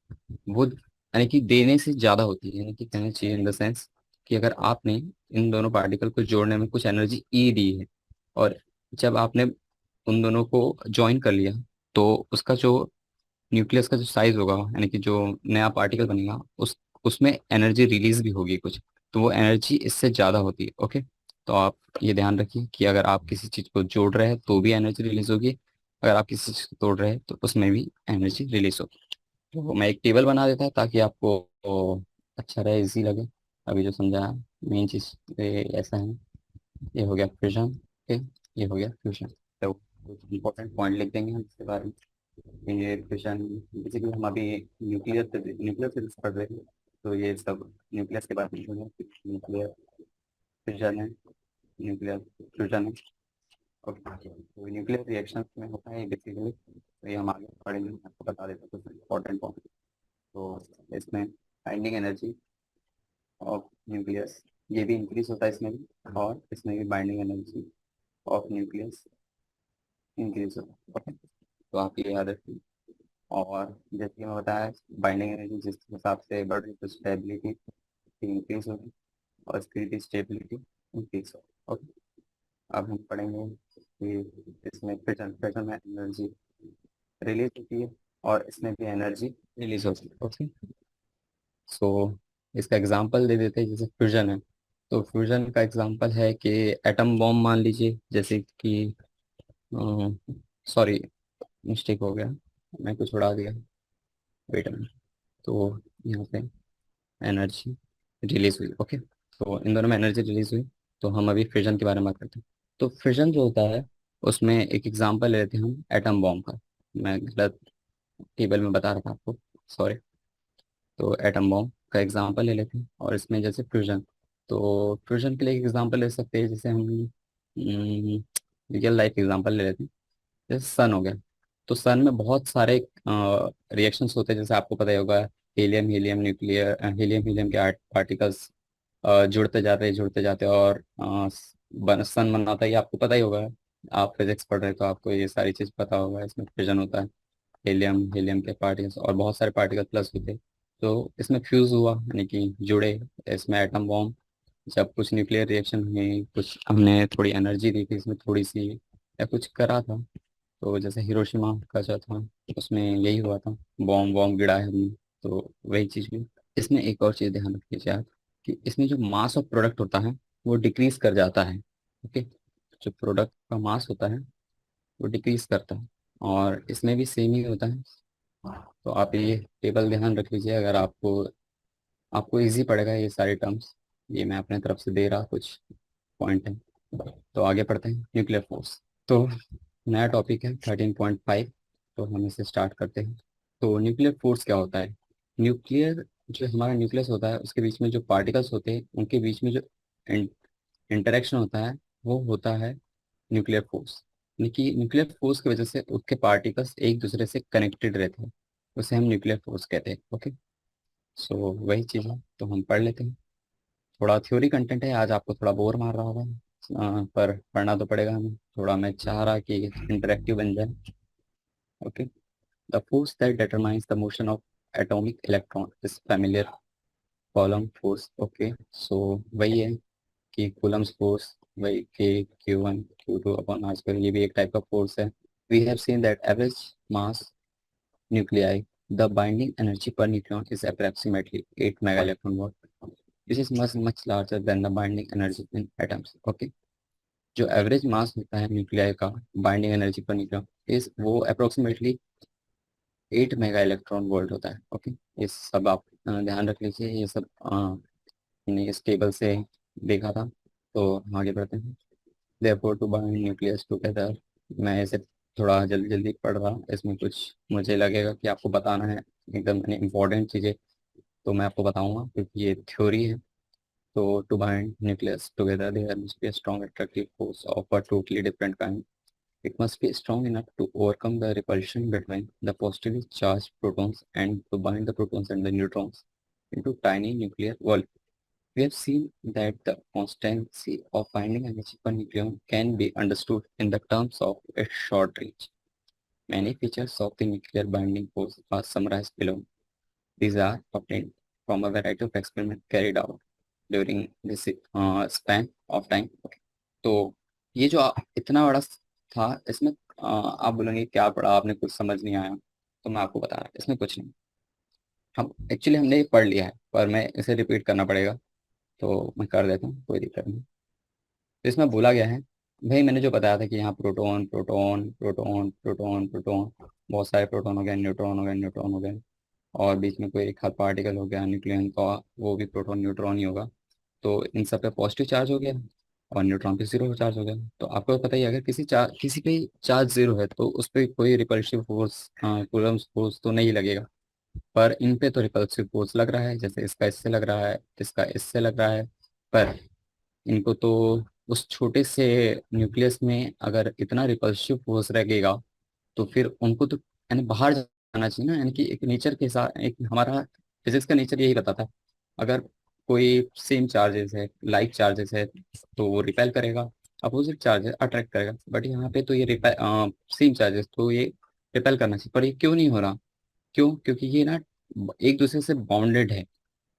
वो, यानी कि देने से ज़्यादा होती है। यानी कि कहना चाहिए इन द सेंस कि अगर आपने इन दोनों पार्टिकल को जोड़ने में कुछ एनर्जी ई दी है, और जब आपने उन दोनों को ज्वाइन कर लिया, तो उसका जो न्यूक्लियस का जो साइज होगा, यानी कि जो नया पार्टिकल बनेगा, उसमें एनर्जी रिलीज भी होगी कुछ, तो वो एनर्जी इससे ज़्यादा होती है। ओके, तो आप ये ध्यान रखिए कि अगर आप किसी चीज़ को जोड़ रहे हैं तो भी एनर्जी रिलीज होगी, अगर आप किसी चीज़ को तोड़ रहे हैं तो उसमें भी एनर्जी रिलीज होगी। तो मैं एक टेबल बना देता ताकि आपको अच्छा रहे, इजी लगे। अभी जो समझाया मेन चीज़ ये ऐसा है। ये हो गया फ्यूजन। ओके, ये हो गया फ्यूजन। तो इम्पोर्टेंट पॉइंट लिख देंगे हम इसके बारे में। ये फ्यूजन, बेसिकली हम अभी न्यूक्लियर फिजिक्स पढ़ रहे हैं, तो ये सब न्यूक्लियस के बारे में जो है, न्यूक्लियर फिजन है, न्यूक्लियर फ्यूजन है। ओके, तो न्यूक्लियर रिएक्शन में होता है बेसिकली, तो ये हम आगे पढ़ेंगे, आपको बता देते हैं कुछ इंपॉर्टेंट पॉइंट। तो इसमें बाइंडिंग एनर्जी ऑफ न्यूक्लियस, ये भी इंक्रीज होता है इसमें भी, और इसमें भी binding energy of nucleus increase होता है। ओके, तो आप ये याद रखिए। और जैसे कि मैं बताया, बाइंडिंग एनर्जी जिस हिसाब से बढ़ रही, तो स्टेबिलिटी इंक्रीज होगी, और स्पीड स्टेबिलिटी इंक्रीज होगी। ओके, अब हम पढ़ेंगे कि इसमें फिजन फिजन में एनर्जी रिलीज होती है, और इसमें भी एनर्जी रिलीज होती है। ओके, सो इसका एग्जांपल दे देते हैं, जैसे फ्यूजन है। तो फ्यूजन का एग्जांपल है कि एटम बॉम्ब मान लीजिए, जैसे कि, सॉरी मिस्टेक हो गया, मैं कुछ उड़ा दिया, वेट मिनट। तो यहाँ पे एनर्जी रिलीज हुई। ओके, तो इन दोनों में एनर्जी रिलीज हुई। तो हम अभी फिजन के बारे में बात करते हैं। तो फिजन जो होता है, उसमें एक एग्जांपल लेते हैं हम एटम बॉम्ब का। मैं गलत टेबल में बता रहा था आपको, सॉरी। तो एटम बॉम्ब का एग्जांपल ले लेते हैं, और इसमें जैसे फ्यूजन, तो फ्यूजन के लिए एक एग्जांपल ले सकते हैं, जैसे हम रियल लाइफ एग्जांपल ले लेते हैं। जैसे सन हो गया, तो सन में बहुत सारे रिएक्शंस होते हैं, जैसे आपको पता ही होगा। Helium helium nuclear helium helium के पार्टिकल्स जुड़ते जाते और सन बनाता है, ये आपको पता ही होगा। आप फिजिक्स पढ़ रहे हो तो आपको ये सारी चीज़ पता होगा। इसमें फिजन होता है, हीलियम हीलियम के पार्टिकल्स और बहुत सारे पार्टिकल प्लस होते हैं। तो इसमें फ्यूज हुआ, यानी कि जुड़े। इसमें एटम बॉम्ब, जब कुछ न्यूक्लियर रिएक्शन हुई, कुछ हमने थोड़ी एनर्जी दी थी इसमें थोड़ी सी, या कुछ करा था। तो जैसे हिरोशिमा का जो था, उसमें यही हुआ था, बॉम्ब बॉम्ब गिरा है हमने। तो वही चीज़ हुई। इसमें एक और चीज़ ध्यान रखिए आप, कि इसमें जो मास ऑफ प्रोडक्ट होता है वो डिक्रीज कर जाता है। ओके, जो प्रोडक्ट का मास होता है वो डिक्रीज करता है, और इसमें भी सेम ही होता है। तो आप ये टेबल ध्यान रख लीजिए, अगर आपको आपको इजी पड़ेगा ये सारे टर्म्स। ये मैं अपने तरफ से दे रहा कुछ पॉइंट है। तो आगे पढ़ते हैं, न्यूक्लियर फोर्स। तो नया टॉपिक है 13.5। तो हम इसे स्टार्ट करते हैं। तो न्यूक्लियर फोर्स क्या होता है? न्यूक्लियर, जो हमारा न्यूक्लियस होता है उसके बीच में जो पार्टिकल्स होते हैं उनके बीच में जो इंटरेक्शन होता है वो होता है न्यूक्लियर फोर्स। यानी कि न्यूक्लियर फोर्स की वजह से उसके पार्टिकल्स एक दूसरे से कनेक्टेड रहते हैं, उसे हम न्यूक्लियर फोर्स कहते हैं। ओके, सो वही चीज़ है, तो हम पढ़ लेते हैं। थोड़ा थ्योरी कंटेंट है, आज आपको थोड़ा बोर मार रहा होगा, पर पढ़ना तो पड़ेगा हमें। थोड़ा मैं चाह रहा कि इंटरेक्टिव बन जाए। Okay, the force that determines the motion of atomic electron is familiar Coulomb force. Okay, so वही है कि कूलम्स फोर्स, वही के Q1 Q2 upon are square, ये भी एक टाइप का फोर्स है। We have seen that average mass nuclei, the binding energy per nucleon is approximately 8 mega electron volt. This is much larger than the binding energy in atoms. Okay, जो average mass होता है nuclei का, binding energy per nucleon, इस वो approximately 8 mega electron volt होता है। Okay, ये सब आप ध्यान रख लीजिए। ये सब मैंने इस टेबल से देखा था। तो हम आगे बढ़ते हैं। therefore to bind nucleus together, मैं इसे थोड़ा जल्दी जल्दी पढ़ रहा हूँ, इसमें कुछ मुझे लगेगा कि आपको बताना है एकदम इम्पोर्टेंट चीज़ें, तो मैं आपको बताऊंगा क्योंकि ये थ्योरी है। तो to bind nucleus together there must be a strong attractive force of a totally different kind. It must be strong enough to overcome the repulsion between the positively charged protons and to bind the protons and the neutrons into tiny nuclear wall. We have seen that the constancy of binding energy per nucleon can be understood in the terms of its short range. Many features of the nuclear binding force are summarized below. These are obtained from a variety of experiments carried out during this span of time. Okay. तो ये जो इतना बड़ा था, इसमें आप बोलेंगे क्या पढ़ा आपने, कुछ समझ नहीं आया। तो मैं आपको बता रहा इसमें कुछ नहीं। हम एक्चुअली हमने ये पढ़ लिया है, पर मैं इसे रिपीट करना पड़ेगा। तो मैं कर देता हूँ, कोई दिक्कत नहीं। तो इसमें बोला गया है, भाई मैंने जो बताया था कि यहाँ proton proton proton proton proton, बहुत सारे प्रोटॉन हो गए, न्यूट्रॉन हो गए, न्यूट्रॉन हो गए, और बीच में कोई एक आध पार्टिकल हो गया न्यूक्लियन का, वो भी प्रोटॉन न्यूट्रॉन ही होगा। तो इन सब पे पॉजिटिव चार्ज हो गया, और न्यूट्रॉन पे जीरो चार्ज हो गया। तो आपको पता ही है, अगर किसी पे चार्ज जीरो है तो उस पर कोई रिपल्सिव फोर्स, कूलम्ब फोर्स तो नहीं लगेगा। पर इन पे तो रिपल्सिव फोर्स लग रहा है, जैसे इसका इससे लग रहा है, इसका इससे लग रहा है। पर इनको तो उस छोटे से न्यूक्लियस में अगर इतना रिपल्सिव फोर्स लगेगा, तो फिर उनको तो यानी बाहर जाना चाहिए ना। यानी कि एक नेचर के साथ, एक हमारा फिजिक्स का नेचर यही बताता है, अगर कोई सेम चार्जेस है, लाइक चार्जेस है, तो वो रिपेल करेगा, अपोजिट चार्जेस अट्रैक्ट करेगा। बट यहाँ पे तो ये रिपेल, सेम चार्जेस तो ये रिपेल करना चाहिए, पर ये क्यों नहीं हो रहा? क्यों? क्योंकि ये ना एक दूसरे से बाउंडेड है।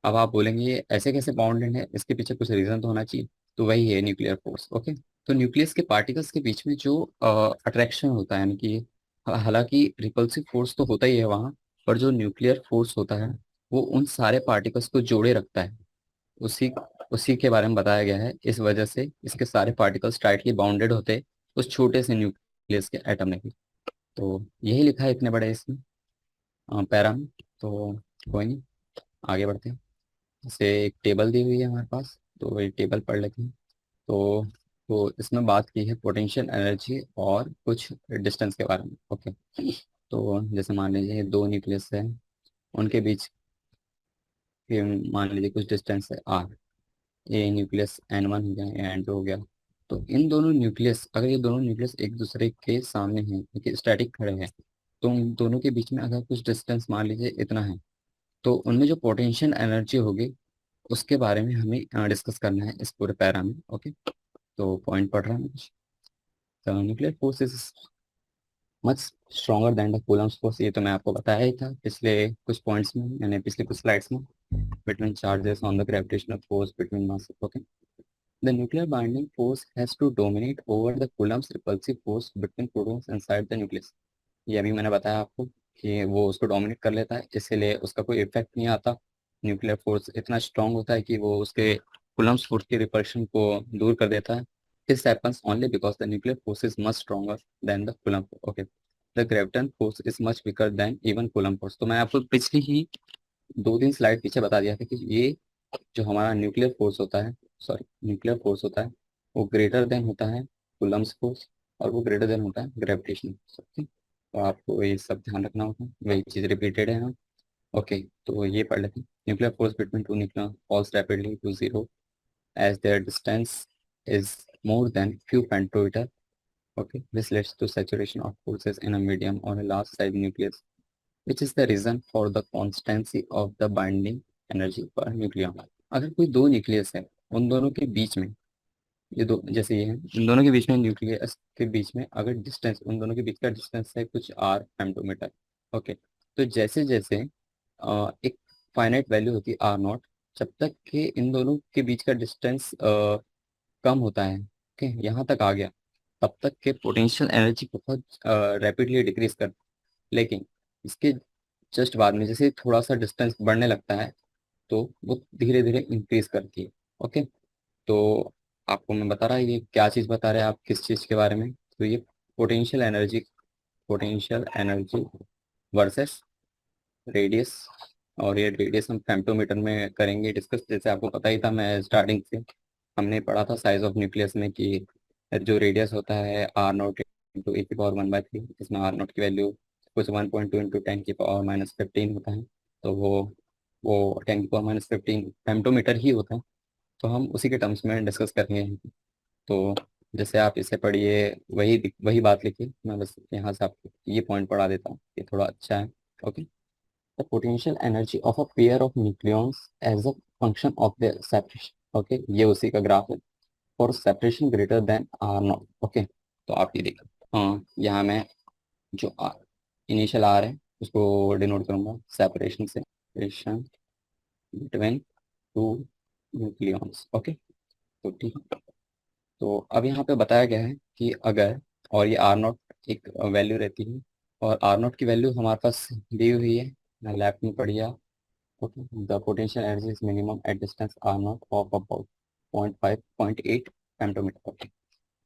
अब आप बोलेंगे ये ऐसे कैसे बाउंडेड है, इसके पीछे कुछ रीजन तो होना चाहिए। तो वही है न्यूक्लियर फोर्स। ओके, तो न्यूक्लियस के पार्टिकल्स के बीच में जो अट्रैक्शन होता है, यानी कि हालांकि रिपल्सिव फोर्स तो होता ही है वहाँ, पर जो न्यूक्लियर फोर्स होता है वो उन सारे पार्टिकल्स को जोड़े रखता है। उसी उसी के बारे में बताया गया है। इस वजह से इसके सारे पार्टिकल्स टाइटली बाउंडेड होते हैं उस छोटे से न्यूक्लियस के एटम में भी। तो यही लिखा है इतने बड़े इसमें पैरा में। तो कोई नहीं, आगे बढ़ते हैं। जैसे एक टेबल दी हुई है हमारे पास, तो वही टेबल पढ़ लेते हैं। तो इसमें बात की है पोटेंशियल एनर्जी और कुछ डिस्टेंस के बारे में। ओके, तो जैसे मान लीजिए दो न्यूक्लियस है, उनके बीच के मान लीजिए कुछ डिस्टेंस है आर। ए न्यूक्लियस N1 हो गया या N2 हो गया। तो इन दोनों न्यूक्लियस, अगर ये दोनों न्यूक्लियस एक दूसरे के सामने हैं, एक स्टैटिक खड़े हैं, तो उन दोनों के बीच में अगर कुछ डिस्टेंस मान लीजिए इतना है, तो उनमें जो पोटेंशियल एनर्जी होगी उसके बारे में हमें डिस्कस करना है इस पूरे पैरा में। ओके, तो पॉइंट पढ़ रहा है कुछ। Nuclear force is much stronger than the Coulomb's force, ये तो मैं आपको बताया ही था पिछले कुछ पॉइंट्स में, यानी पिछले कुछ स्लाइड्स में। Between charges on the gravitational force between mass. Okay, the nuclear binding force has to dominate over the Coulomb's repulsive force between protons inside the nucleus। ये अभी मैंने बताया आपको कि वो उसको डोमिनेट कर लेता है, इसीलिए उसका कोई इफेक्ट नहीं आता। न्यूक्लियर फोर्स इतना स्ट्रांग होता है कि वो उसके कूलम्स फोर्स की रिपल्शन को दूर कर देता है। This happens only because the nuclear force is much stronger than the Coulomb. Okay, the graviton force is much weaker than even Coulomb force. तो मैं आपको पिछली ही दो तीन स्लाइड पीछे बता दिया था कि ये जो हमारा न्यूक्लियर फोर्स होता है, सॉरी न्यूक्लियर फोर्स होता है, वो ग्रेटर देन होता है कूलम्स फोर्स, और वो ग्रेटर देन होता है ग्रेविटेशनल फोर्स। तो आपको ये सब ध्यान रखना होगा, वही चीज़ रिपीटेड है। हाँ, ओके, तो ये पढ़ लेते हैं। Nuclear force between two nucleon falls rapidly to zero as their distance is more than few femtometre. Okay, this leads to saturation of forces in a medium or a large size nucleus, which is the reason for the constancy of the binding energy per nucleon। अगर कोई दो nucleus है, उन दोनों के बीच में, ये दो जैसे ये है, इन दोनों के बीच में, न्यूक्लियस के बीच में अगर डिस्टेंस, उन दोनों के बीच का डिस्टेंस है कुछ r फेमटोमीटर। ओके, तो जैसे जैसे एक फाइनाइट वैल्यू होती है R0, जब तक कि इन दोनों के बीच का डिस्टेंस कम होता है, ओके, यहाँ तक आ गया, तब तक के पोटेंशियल एनर्जी बहुत रैपिडली डिक्रीज कर। लेकिन इसके जस्ट बाद में जैसे थोड़ा सा डिस्टेंस बढ़ने लगता है, तो वो धीरे धीरे इंक्रीज करती है। ओके, तो आपको मैं बता रहा है ये क्या चीज़ बता रहे हैं आप, किस चीज़ के बारे में, तो ये potential energy, potential energy versus radius. और ये रेडियस हम फेम्टोमीटर में करेंगे डिस्कस। जैसे आपको पता ही था, मैं स्टार्टिंग से हमने पढ़ा था साइज ऑफ न्यूक्लियस में कि जो रेडियस होता है R0 इंटू ए की पावर 1/3, इसमें R0 की वैल्यू कुछ 1.2 इंटू 10 की पावर -15 होता है। तो वो 10 की पावर -15 फेम्टोमीटर ही होता है। तो हम उसी के टर्म्स में डिस्कस करेंगे। तो जैसे आप इसे पढ़िए, वही बात लिखिए, मैं बस यहाँ से आपको ये पॉइंट पढ़ा देता हूँ, ये थोड़ा अच्छा है। Okay, the potential energy of a pair of nucleons as a function of their separation। Okay, ये उसी का ग्राफ है for separation greater than R0। Okay, तो आप ये देखो, हाँ यहाँ मैं जो इनिशियल आर है उसको डिनोट करूंगा सेपरेशन से, separation between two nucleons. Okay, तो ठीक है। तो अब यहाँ पे बताया गया है कि अगर, और ये R0 एक वैल्यू रहती है, और R0 की वैल्यू हमारे पास दी हुई है, मैं लैब में पढ़ी। Okay, the potential energy is minimum at distance R0 of about 0.5 0.8 femtometre. Okay,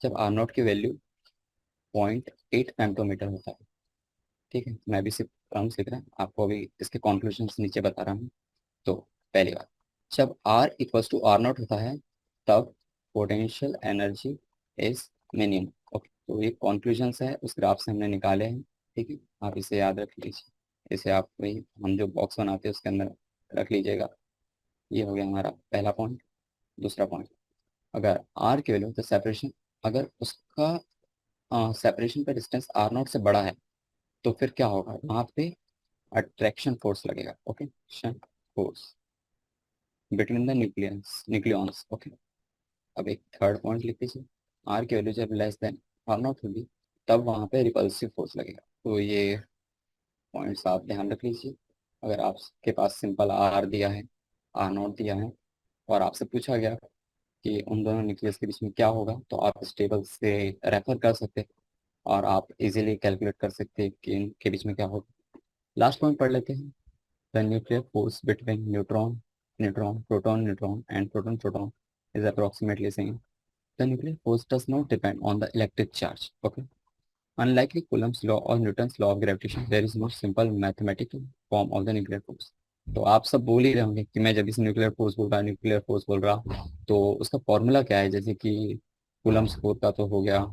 जब R0 की वैल्यू 0.8 फेमटोमीटर होता है, ठीक है, मैं भी सिर्फ टर्म्स लिख रहा हूँ, आपको अभी इसके कॉन्क्लूजन्स नीचे बता रहा हूँ। तो पहली बात, जब R इक्वल्स टू R0 होता है, तब potential energy is minimum. Okay, तो ये कॉन्क्लूजन्स है उस ग्राफ से हमने निकाले हैं। ठीक है, आप इसे याद रख लीजिए, इसे आप वही हम जो बॉक्स बनाते हैं उसके अंदर रख लीजिएगा। ये हो गया हमारा पहला पॉइंट। दूसरा पॉइंट, अगर आर की वैल्यू, तो सेपरेशन, अगर उसका सेपरेशन का डिस्टेंस R0 से बड़ा है, तो फिर क्या होगा, वहाँ पे अट्रैक्शन फोर्स लगेगा। Okay, force between the nucleons. Okay, अब एक थर्ड पॉइंट लिख लीजिए, आर की वैल्यू जब लेस देन R0 होगी, तब वहाँ पे रिपल्सिव फोर्स लगेगा। तो ये पॉइंट्स आप ध्यान रख लीजिए। अगर आपके पास सिंपल आर दिया है, R0 दिया है, और आपसे पूछा गया कि उन दोनों न्यूक्लियस के बीच में क्या होगा, तो आप इस टेबल से रेफर कर सकते हैं और आप इजीली कैलकुलेट कर सकते हैं कि इनके बीच में क्या होगा। लास्ट पॉइंट पढ़ लेते हैं। The nuclear force between neutron neutron proton neutron and proton proton is approximately same. The nuclear force does not depend on the electric charge. Okay, unlike Coulomb's law or Newton's law of gravitation, there is no simple mathematical form of the nuclear force। तो आप सब बोल ही रहे होंगे कि मैं जब इसे न्यूक्लियर फोर्स बोल रहा, न्यूक्लियर फोर्स बोल रहा, तो उसका फॉर्मूला क्या है? जैसे कि कूलम्ब फोर्स का तो हो गया,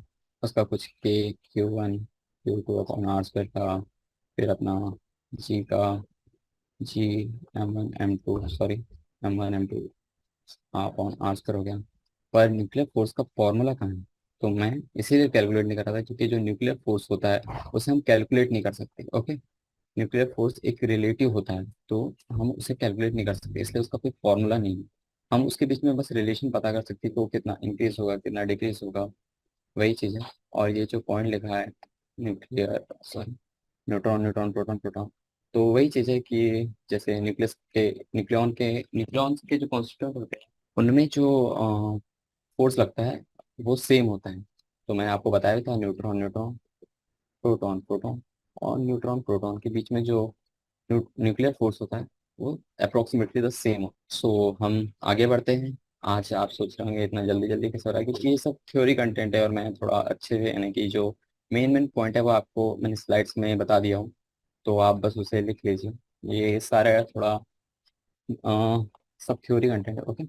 उसका कुछ K Q1 Q2/R² का, फिर अपना जी का G M1 M2, sorry, M1 M2 upon R² हो गया। पर न्यूक्लियर फोर्स का फॉर्मूला कहाँ है? तो मैं इसीलिए कैलकुलेट नहीं कर रहा था, क्योंकि जो न्यूक्लियर फोर्स होता है उसे हम कैलकुलेट नहीं कर सकते। ओके, न्यूक्लियर फोर्स एक रिलेटिव होता है, तो हम उसे कैलकुलेट नहीं कर सकते, इसलिए उसका कोई फॉर्मूला नहीं है। हम उसके बीच में बस रिलेशन पता कर सकते हैं कि वो कितना इंक्रीज होगा, कितना डिक्रीज होगा, वही चीज़ है। और ये जो पॉइंट लिखा है, nuclear sorry neutron neutron proton proton, तो वही चीज़ है कि जैसे न्यूक्लियॉन्स के जो कॉन्स्टिट्यूंट होते हैं, उनमें जो फोर्स लगता है वो सेम होता है। तो मैंने आपको बताया भी था, न्यूट्रॉन न्यूट्रॉन प्रोटॉन प्रोटॉन और न्यूट्रॉन प्रोटॉन के बीच में जो न्यूक्लियर फोर्स होता है वो अप्रोक्सीमेटली द सेम हो। सो हम आगे बढ़ते हैं। आज आप सोच रहे होंगे इतना जल्दी जल्दी कैसे हो रहा है, क्योंकि ये सब थ्योरी कंटेंट है और मैं थोड़ा अच्छे से, यानी कि जो मेन मेन पॉइंट है वो आपको मैंने स्लाइड्स में बता दिया हूँ, तो आप बस उसे लिख लीजिए। ये सारा थोड़ा सब थ्योरी कंटेंट है। ओके,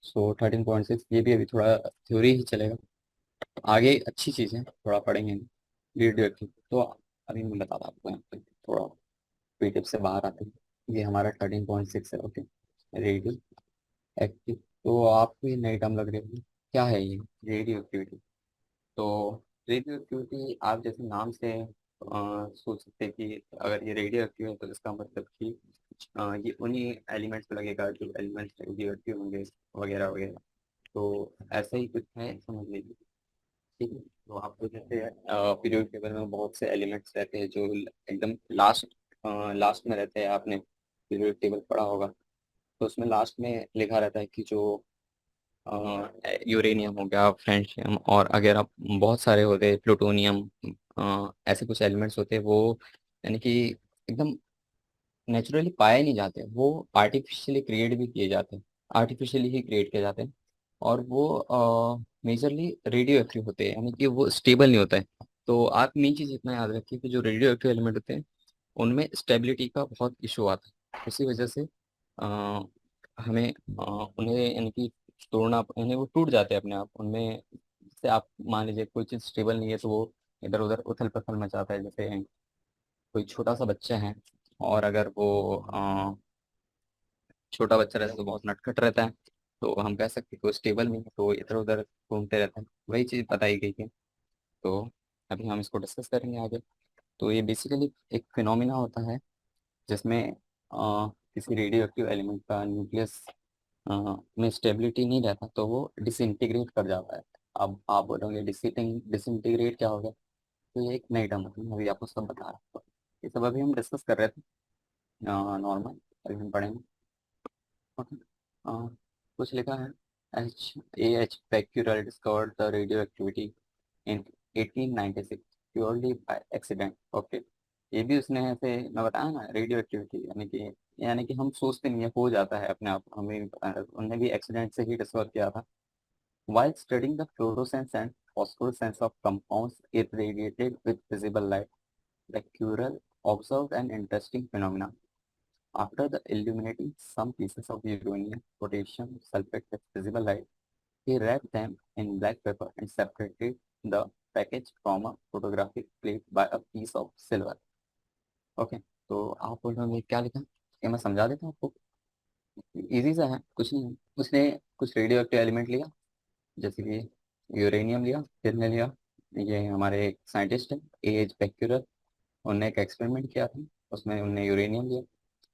सो 13.6 ये भी अभी थोड़ा थ्योरी ही चलेगा, आगे अच्छी चीज़ है, थोड़ा पढ़ेंगे रेडियो एक्टिव। तो अभी मैं बताता हूँ आपको, यहाँ पे थोड़ा पीडीएफ से बाहर आते हैं। ये हमारा 13.6 है। Okay, radio active. तो आपको ये नई टर्म लग रही होगी, क्या है ये रेडियो एक्टिविटी? तो रेडियो एक्टिविटी आप जैसे नाम से सोच सकते हैं कि अगर ये रेडियो एक्टिव है तो इसका मतलब कि ये उन्हीं एलिमेंट्स पे लगेगा जो एलिमेंट्स रेडियो एक्टिव होंगे, वगैरह वगैरह। तो ऐसा ही कुछ है, समझ लीजिए। ठीक है, तो आपको जैसे पीरियोडिक टेबल में बहुत से एलिमेंट्स रहते हैं जो एकदम लास्ट लास्ट में रहते हैं। आपने पीरियोडिक टेबल पढ़ा होगा, तो उसमें लास्ट में लिखा रहता है कि जो यूरेनियम हो गया, फ्रेंशियम, और अगर आप बहुत सारे होते हैं, प्लूटोनियम, ऐसे कुछ एलिमेंट्स होते हैं, वो यानी कि एकदम नेचुरली पाए नहीं जाते, वो आर्टिफिशियली क्रिएट भी किए जाते हैं, आर्टिफिशियली ही क्रिएट किए जाते हैं। और वो मेजरली रेडियो एक्टिव होते हैं, यानी कि वो स्टेबल नहीं होता है। तो आप मेन चीज़ इतना याद रखिए कि जो रेडियो एक्टिव एलिमेंट होते हैं उनमें स्टेबिलिटी का बहुत इशू आता है। इसी वजह से अ, हमें उन्हें यानी कि तोड़ना, यानी वो टूट जाते हैं अपने आप उनमें से। आप मान लीजिए कोई चीज़ स्टेबल नहीं है तो वो इधर उधर उथल पुथल मचाता है। जैसे कोई छोटा सा बच्चा है, और अगर वो छोटा बच्चा रहता है तो बहुत नटखट रहता है, तो हम कह सकते हैं कि वो स्टेबल नहीं है, तो इधर उधर घूमते रहते हैं। वही चीज़ बताई गई है। तो अभी हम इसको डिस्कस करेंगे आगे। तो ये बेसिकली एक फिनोमिना होता है जिसमें किसी रेडियो एक्टिव एलिमेंट का न्यूक्लियस में स्टेबिलिटी नहीं रहता, तो वो डिसइंटीग्रेट कर जाता है। अब आप बोलोगे डिसइंटीग्रेट क्या होगा? तो ये एक नई टर्म है, मैं अभी आपको सब बता रहा हूँ। ये सब अभी हम डिस्कस कर रहे थे नॉर्मल, अभी हम पढ़ेंगे। ओके, कुछ लिखा है, H. Becquerel discovered the radioactivity in 1896 purely by accident. Okay, ये भी उसने ऐसे, मैं बताया ना, रेडियो एक्टिविटी यानी कि हम सोचते नहीं है, हो जाता है अपने आप, हमें भी पता है, उन्होंने भी एक्सीडेंट से ही डिस्कवर किया था। While studying the fluorescence and phosphorescence of compounds irradiated with visible light, Becquerel observed an interesting phenomenon. After the illuminating some pieces of uranium, potassium sulfate with visible light, he wrapped them in black paper and separated the package from a photographic plate by a piece of silver. Okay, तो आप बोल रहे होंगे क्या लिखा? ये मैं समझा देता हूँ आपको, इजी सा है, कुछ नहीं है। उसने कुछ रेडियो एक्टिव एलिमेंट लिया, जैसे कि यूरेनियम लिया, फिर ने लिया, ये हमारे एक साइंटिस्ट है A. H. Becquerel, उन्होंने एक एक्सपेरिमेंट किया था। उसमें उन्होंने यूरेनियम लिया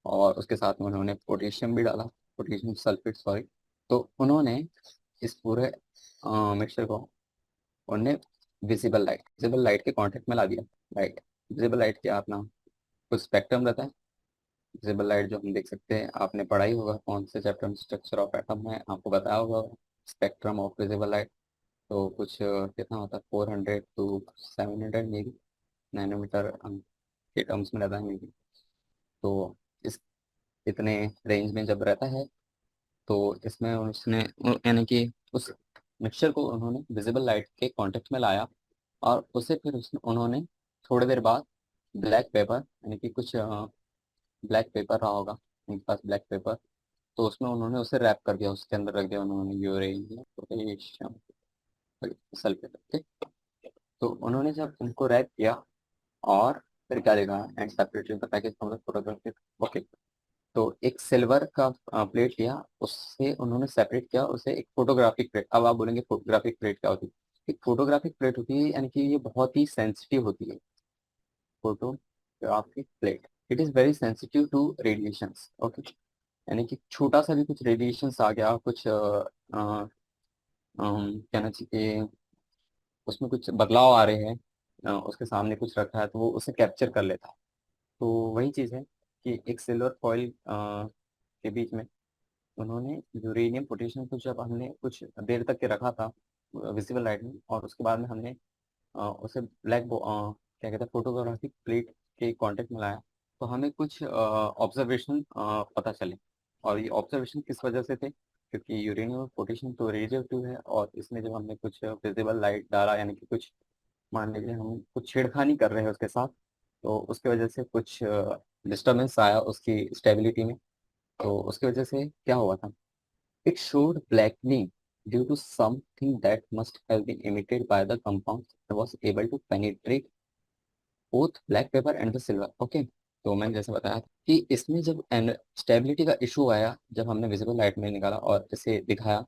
और उसके साथ में उन्होंने पोटेशियम भी डाला, पोटेशियम सल्फेट, सॉरी। तो उन्होंने इस पूरे मिक्सचर को उन्होंने विजिबल लाइट के कांटेक्ट में ला दिया। लाइट, विजिबल लाइट क्या अपना कुछ स्पेक्ट्रम रहता है। विजिबल लाइट जो हम देख सकते हैं, आपने पढ़ाई होगा कौन से चैप्टर में, स्ट्रक्चर ऑफ एटम में आपको बताया होगा स्पेक्ट्रम ऑफ विजिबल लाइट। तो कुछ कितना होता है, 400 to 700 मे बी नैनोमीटर के टर्म्स में रहता है मे बी। तो इस इतने रेंज में जब रहता है, तो इसमें उसने यानी कि उस मिक्सचर को उन्होंने विजिबल लाइट के कांटेक्ट में लाया, और उसे फिर उन्होंने थोड़ी देर बाद ब्लैक पेपर, यानी कि कुछ ब्लैक पेपर रहा होगा, उनके पास ब्लैक पेपर, तो उसमें उन्होंने उसे रैप कर दिया, उसके अंदर रख दिया उन्होंने यूरेनियम पोटेशियम सल्फेट। ठीक, तो उन्होंने जब उनको रैप किया और फिर क्या देखा, and separated the package from the photographic. Okay, तो एक सिल्वर का प्लेट लिया, उससे उन्होंने सेपरेट किया उसे एक फोटोग्राफिक प्लेट। अब आप बोलेंगे फोटोग्राफिक प्लेट क्या होती है? एक फोटोग्राफिक प्लेट होती है, यानी कि ये बहुत ही सेंसिटिव होती है। Photographic plate, it is very sensitive to radiations. Okay, यानी कि छोटा सा भी कुछ रेडिएशंस आ गया, कुछ कहना चाहिए उसमें कुछ बदलाव आ रहे हैं, उसके सामने कुछ रखा है तो वो उसे कैप्चर कर लेता है। तो वही चीज़ है कि एक सिल्वर फॉइल के बीच में उन्होंने यूरेनियम पोटेशियम को, जब हमने कुछ देर तक के रखा था विजिबल लाइट में, और उसके बाद में हमने उसे क्या कहते हैं फोटोग्राफिक प्लेट के कांटेक्ट में लाया, तो हमें कुछ ऑब्जर्वेशन पता चले। और ये ऑब्जर्वेशन किस वजह से थे? क्योंकि यूरेनियम और पोटेशियम तो रेडियो एक्टिव है, और इसमें जब हमने कुछ विजिबल लाइट डाला, यानी कि कुछ मान लीजिए हम कुछ छेड़खानी कर रहे हैं उसके साथ, तो उसकी वजह से कुछ डिस्टर्बेंस आया उसकी स्टेबिलिटी में। तो उसकी वजह से क्या हुआ था, it showed blackening due to something that must have been emitted by the compound that was able to penetrate both black pepper and the silver. Okay, तो मैंने जैसे बताया था कि इसमें जब स्टेबिलिटी का इशू आया, जब हमने विजिबल लाइट में निकाला और इसे दिखाया,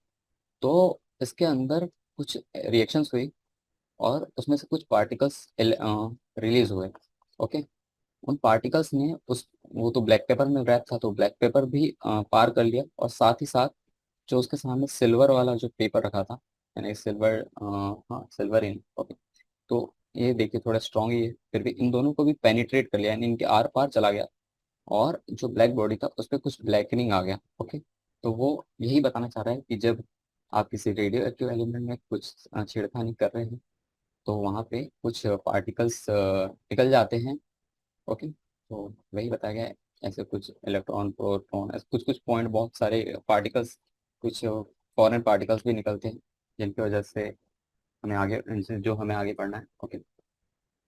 तो इसके अंदर कुछ रिएक्शंस हुई और उसमें से कुछ पार्टिकल्स रिलीज हुए। ओके, उन पार्टिकल्स ने उस, वो तो ब्लैक पेपर में रैप था, तो ब्लैक पेपर भी पार कर लिया, और साथ ही साथ जो उसके सामने सिल्वर वाला जो पेपर रखा था, यानी सिल्वर, हाँ सिल्वर इन। ओके, तो ये देखिए थोड़ा स्ट्रॉन्ग ही है, फिर भी इन दोनों को भी पेनिट्रेट कर लिया, यानी इनके आर पार चला गया, और जो ब्लैक बॉडी था उस पर कुछ ब्लैकनिंग आ गया। ओके, तो वो यही बताना चाह रहा है कि जब आप किसी रेडियो एक्टिव एलिमेंट में कुछ छेड़खानी कर रहे हैं, तो वहाँ पे कुछ पार्टिकल्स निकल जाते हैं। ओके, तो वही बताया गया है। ऐसे कुछ इलेक्ट्रॉन प्रोटॉन, ऐसे कुछ कुछ पॉइंट, बहुत सारे पार्टिकल्स, कुछ फॉरेन पार्टिकल्स भी निकलते हैं, जिनकी वजह से हमें आगे, इनसे जो हमें आगे पढ़ना है। Okay,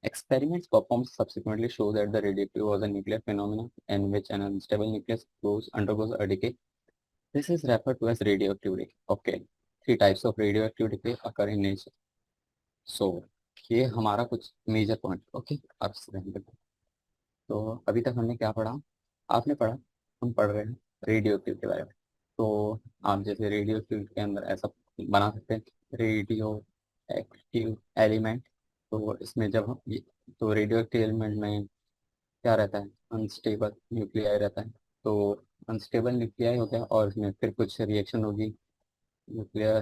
experiments performed subsequently show that the radioactive was a nuclear phenomenon in which an unstable nucleus undergoes a decay. This is referred to as radioactive decay. Okay, three types of radioactive decay occur in nature. So ये हमारा कुछ major point. Okay, आप तो अभी तक हमने क्या पढ़ा, आपने पढ़ा, हम पढ़ रहे हैं रेडियो एक्टिव के बारे में। तो आप जैसे रेडियो एक्टिव के अंदर ऐसा बना सकते हैं, रेडियो एक्टिव एलिमेंट। तो इसमें जब हम तो रेडियो एक्टिव एलिमेंट में क्या रहता है, अनस्टेबल न्यूक्लियाई रहता है। तो अनस्टेबल न्यूक्लियाई हो गया, और इसमें फिर कुछ रिएक्शन होगी, न्यूक्लियर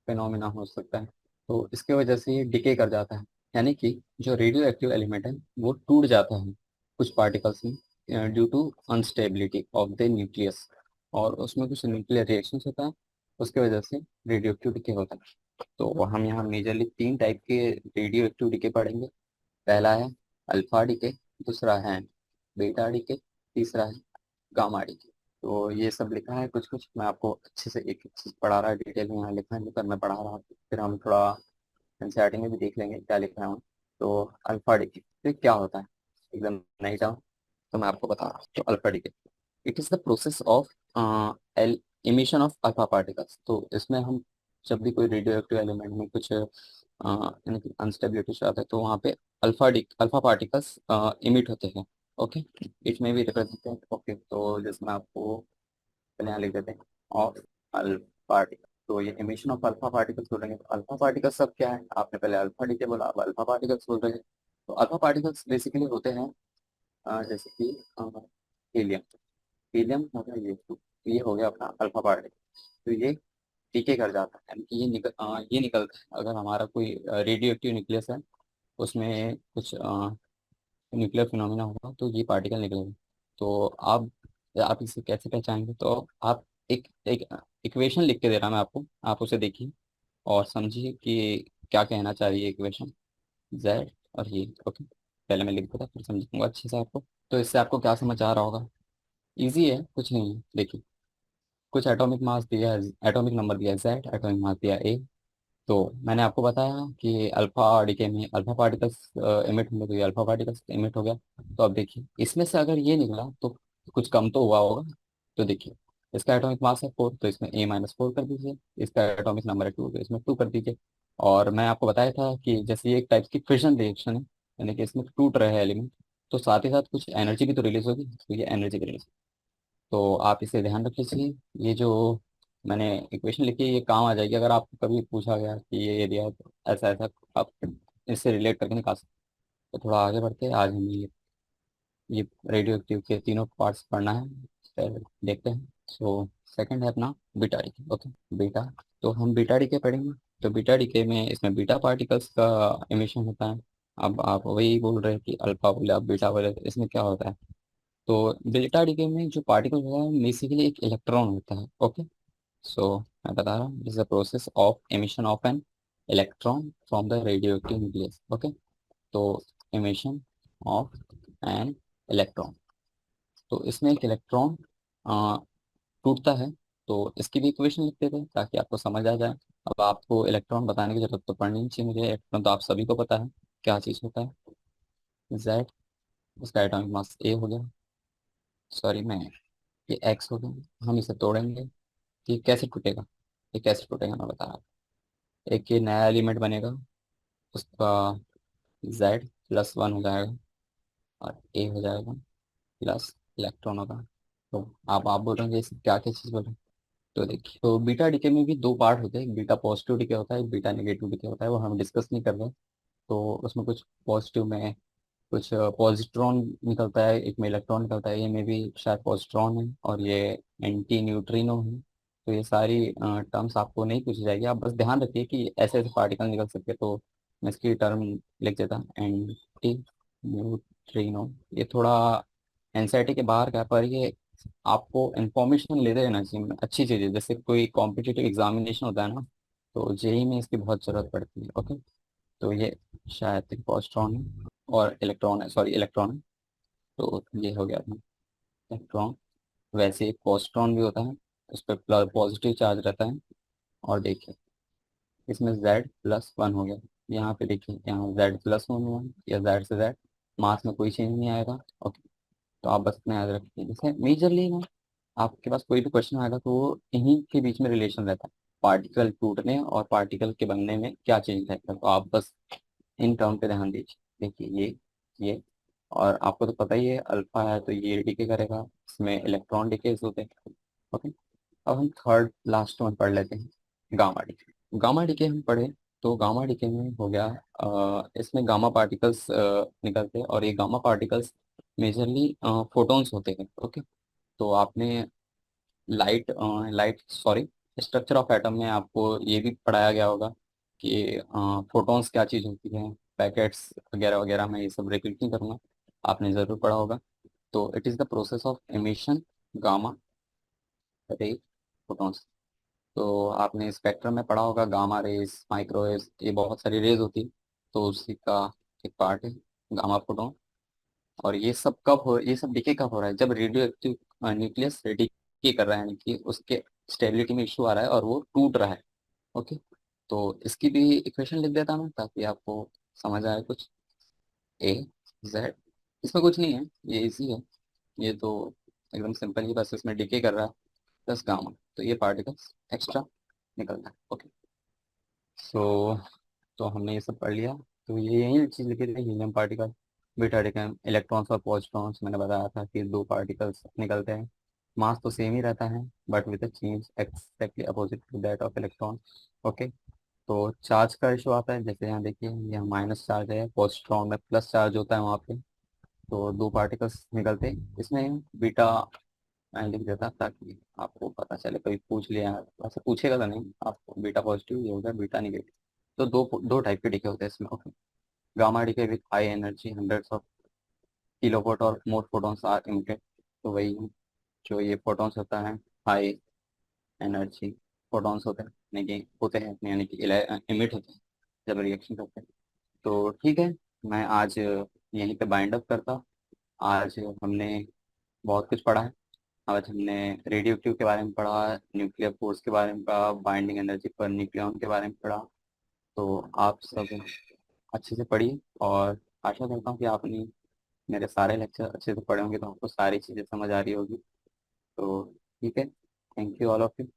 फिनोमिना हो सकता है, तो इसके वजह से ये डिके कर जाता है। यानी कि जो रेडियो एक्टिव एलिमेंट है वो टूट जाता है कुछ पार्टिकल्स में, due to instability of the nucleus, और उसमें कुछ न्यूक्लियर रिएक्शन होता है, उसके वजह से रेडियो एक्टिव डिके होता है। तो हम यहाँ मेजरली तीन टाइप के रेडियो एक्टिव डिके पढ़ेंगे। पहला है अल्फा डिके, दूसरा है बीटा डिके, तीसरा है गामा डिके। तो ये सब लिखा है, कुछ कुछ मैं आपको अच्छे से एक एक चीज पढ़ा रहा है, डिटेल में यहाँ लिखा है, पर मैं पढ़ा रहा हूँ, फिर हम थोड़ा एनसीईआरटी में भी देख लेंगे क्या लिख रहा हूँ। तो अल्फा डिके तो क्या होता है, एकदम नहीं जाऊँ तो मैं आपको बता रहा हूँ। तो alpha decay, it is the process of emission of alpha particles. तो इसमें हम जब भी कोई रेडियो एक्टिव एलिमेंट में कुछ यानी कि अनस्टेबिलिटी आता है, तो वहाँ पे अल्फा पार्टिकल्स इमिट होते हैं। ओके, इट में भी रिप्रेजेंटेड। ओके, तो जिसमें आपको पहले यहाँ लिख देते हैं ऑफ अल्फा पार्टिकल। तो ये एमिशन ऑफ अल्फा पार्टिकल्स बोल रहे हैं, तो अल्फा पार्टिकल्स सब क्या है, आपने पहले अल्फा डीके बोला, अब अल्फा पार्टिकल्स बोल रहे हैं। तो अल्फा पार्टिकल्स बेसिकली होते हैं जैसे कि हीलियम। हीलियम हो गया ये, तो ये हो गया अपना अल्फा पार्टिकल। तो ये डीके कर जाता है, यानी कि ये निकलता है, अगर हमारा कोई रेडियो एक्टिव न्यूक्लियस है, उसमें कुछ न्यूक्लियर फिनोमिना होगा, तो ये पार्टिकल निकलेगा। तो आप इसे कैसे पहचानेंगे, तो आप एक एक इक्वेशन लिख के दे रहा मैं आपको, आप उसे देखिए और समझिए कि क्या कहना चाहिए इक्वेशन, जेड और ये। ओके, पहले मैं लिख देता फिर समझाऊंगा अच्छे से आपको। तो इससे आपको क्या समझ आ रहा होगा, इजी है, कुछ नहीं है। देखिए, कुछ एटॉमिक मास दिया है, एटॉमिक नंबर दिया है जेड, एटॉमिक मास दिया ए। तो मैंने आपको बताया कि अल्फा डीके में अल्फा पार्टिकल्स इमिट होंगे, तो ये अल्फा पार्टिकल्स इमिट हो गया। तो अब देखिए, इसमें से अगर ये निकला, तो कुछ कम तो हुआ होगा। तो देखिए, इसका एटॉमिक मास है 4, तो इसमें A-4 कर दीजिए। इसका एटॉमिक नंबर है 2, तो इसमें 2 कर दीजिए। और मैं आपको बताया था कि जैसे ये एक टाइप की फिशन रिएक्शन है, यानी कि इसमें टूट रहे हैं एलिमेंट, तो साथ ही साथ कुछ एनर्जी भी तो रिलीज होगी, तो ये एनर्जी भी रिलीज। तो आप इसे ध्यान रख लीजिए। ये जो मैंने इक्वेशन लिखी है ये काम आ जाएगी अगर आपको कभी पूछा गया कि ये एरिया है तो ऐसा ऐसा आप इससे रिलेट करके निकाल सकते हैं। तो थोड़ा आगे बढ़ते हैं, आज हमें ये रेडियो एक्टिव के तीनों पार्ट्स पढ़ना है। फिर देखते हैं। सो सेकंड है अपना बीटा डीके। Okay, beta. तो हम बीटा डीके पढ़ेंगे। तो बीटा डीके में इसमें बीटा पार्टिकल्स का एमिशन होता है। अब आप वही बोल रहे हैं कि अल्फा बोले आप बीटा बोले, तो इसमें क्या होता है? तो बीटा डीके में जो पार्टिकल होता है बेसिकली एक इलेक्ट्रॉन होता है। ओके, सो मैं बता रहा हूँ, this is the process of emission of an electron from the radio active nucleus. Okay, तो एमिशन ऑफ एन इलेक्ट्रॉन, तो इसमें एक इलेक्ट्रॉन टूटता है। तो इसकी भी इक्वेशन लिख देते हैं ताकि आपको समझ आ जाए। अब आपको इलेक्ट्रॉन बताने की जरूरत तो पड़नी नहीं चाहिए मुझे, इलेक्ट्रॉन तो आप सभी को पता है क्या चीज़ होता है। जेड, उसका एटॉमिक मास ए हो गया। सॉरी मैं, ये एक्स हो गया। हम इसे तोड़ेंगे कि कैसे टूटेगा। ये कैसे टूटेगा मैं बता रहा हूँ। एक ये नया एलिमेंट बनेगा, उसका Z+1 हो जाएगा और ए हो जाएगा प्लस इलेक्ट्रॉन होगा। तो आप बोल रहे हैं कि क्या क्या चीज़ बोल रहे हैं? तो देखिए, तो बीटा डीके में भी दो पार्ट होते हैं, एक बीटा पॉजिटिव डीके होता है, एक बीटा नेगेटिव डीके होता है, वो हम डिस्कस नहीं कर रहे हैं। तो उसमें कुछ पॉजिटिव में कुछ पॉजिट्रॉन निकलता है, एक में इलेक्ट्रॉन निकलता है, ये में भी शायद पॉजिट्रॉन है और ये एंटी न्यूट्रिनो है। तो ये सारी टर्म्स आपको नहीं पूछी जाएगी, आप बस ध्यान रखिए कि ऐसे ऐसे पार्टिकल निकल सकते हैं। तो मैं इसकी टर्म लिख देता हूँ, एंटी न्यूट्रिनो। ये थोड़ा एनसीईआरटी के बाहर का है, पर ये आपको इंफॉर्मेशन लेते रहना चाहिए, अच्छी चीज़ है। जैसे कोई कॉम्पिटिटिव एग्जामिनेशन होता है ना, तो जेई में इसकी बहुत ज़रूरत पड़ती है। ओके, तो ये शायद पॉजिट्रॉन है और इलेक्ट्रॉन है, सॉरी इलेक्ट्रॉन है। तो ये हो गया अपना इलेक्ट्रॉन। वैसे एक पॉजिट्रॉन भी होता है, उस पर पॉजिटिव चार्ज रहता है। और देखिए, इसमें Z+1 हो गया। यहाँ पे देखिए, यहाँ Z+1 हुआ या Z से Z, मास में कोई चेंज नहीं आएगा। ओके, तो आप बस इतना याद रखिए। जैसे मेजरली ना, आपके पास कोई भी क्वेश्चन आएगा तो वो इन्हीं के बीच में रिलेशन रहता है, पार्टिकल टूटने और पार्टिकल के बनने में क्या चेंज रहता है। तो आप बस इन टर्म पे ध्यान दीजिए। देखिए ये और आपको तो पता ही है अल्फा है तो ये डीके करेगा, इसमें इलेक्ट्रॉन डीकेज होते हैं। ओके, अब हम थर्ड लास्ट वन पढ़ लेते हैं, गामा डीके। गामा डीके हम पढ़े, तो गामा डीके में हो गया इसमें गामा पार्टिकल्स निकलते हैं और ये गामा पार्टिकल्स मेजरली फोटॉन्स होते हैं। ओके, तो आपने light sorry structure of atom में आपको ये भी पढ़ाया गया होगा कि फोटॉन्स क्या चीज़ होती है। पैकेट्स वगैरह वगैरह मैं ये सब रिपीट नहीं करूँगा, आपने ज़रूर पढ़ा होगा। तो it is the process of emission gamma ray photons. तो आपने स्पेक्ट्रम में पढ़ा होगा गामा रेज, माइक्रोवेव, ये बहुत सारी रेज होती है। तो उसी का एक पार्ट है गामा फोटोन। और ये सब डिके कब हो रहा है? जब रेडियो एक्टिव न्यूक्लियस डिके कर रहा है, यानी कि उसके स्टेबिलिटी में इशू आ रहा है और वो टूट रहा है। ओके, तो इसकी भी इक्वेशन लिख देता हूँ ताकि आपको समझ आए कुछ। A Z, इसमें कुछ नहीं है, ये इजी है। ये तो एकदम सिंपल ही, बस इसमें डिके कर रहा है प्लस गामा, तो ये पार्टिकल्स एक्स्ट्रा निकलता है। ओके, सो तो हमने ये सब पढ़ लिया। तो ये यही चीज़ लिखी थी, हीलियम पार्टिकल, बीटा डिकम, इलेक्ट्रॉन्स और पॉजिट्रॉन्स। मैंने बताया था कि दो पार्टिकल्स निकलते हैं, मास तो सेम ही रहता है but with change exactly opposite to that of electron. Okay, तो चार्ज का इशू आता है, जैसे यहाँ देखिए यहाँ माइनस चार्ज है, पॉजिट्रॉन में प्लस चार्ज होता है वहाँ पे। तो दो पार्टिकल्स निकलते हैं, इसमें बीटा मैं लिख देता ताकि आपको पता चले, कभी पूछ लिया वैसे पूछेगा तो नहीं आपको, बीटा पॉजिटिव ये हो गया, बीटा निगेटिव। तो दो दो टाइप के डीके होते हैं इसमें। Okay, gamma decay with high energy, hundreds of kilowatt और मोर फोटॉन्स आर इमिटेड। तो वही जो ये फोटॉन्स होता है, हाई एनर्जी फोटॉन्स होते हैं, यानी कि इमिट होते हैं जब रिएक्शन करते हैं। तो ठीक है, मैं आज यहीं पे बाइंड अप करता हूँ। आज हमने बहुत कुछ पढ़ा है। आज हमने रेडियो एक्टिव के बारे में पढ़ा, न्यूक्लियर फोर्स के बारे में पढ़ा, बाइंडिंग एनर्जी पर न्यूक्लियॉन के बारे में पढ़ा। तो आप सब अच्छे से पढ़िए और आशा करता हूँ कि आपने मेरे सारे लेक्चर अच्छे से पढ़े होंगे तो आपको सारी चीज़ें समझ आ रही होगी। तो ठीक है, thank you all of you.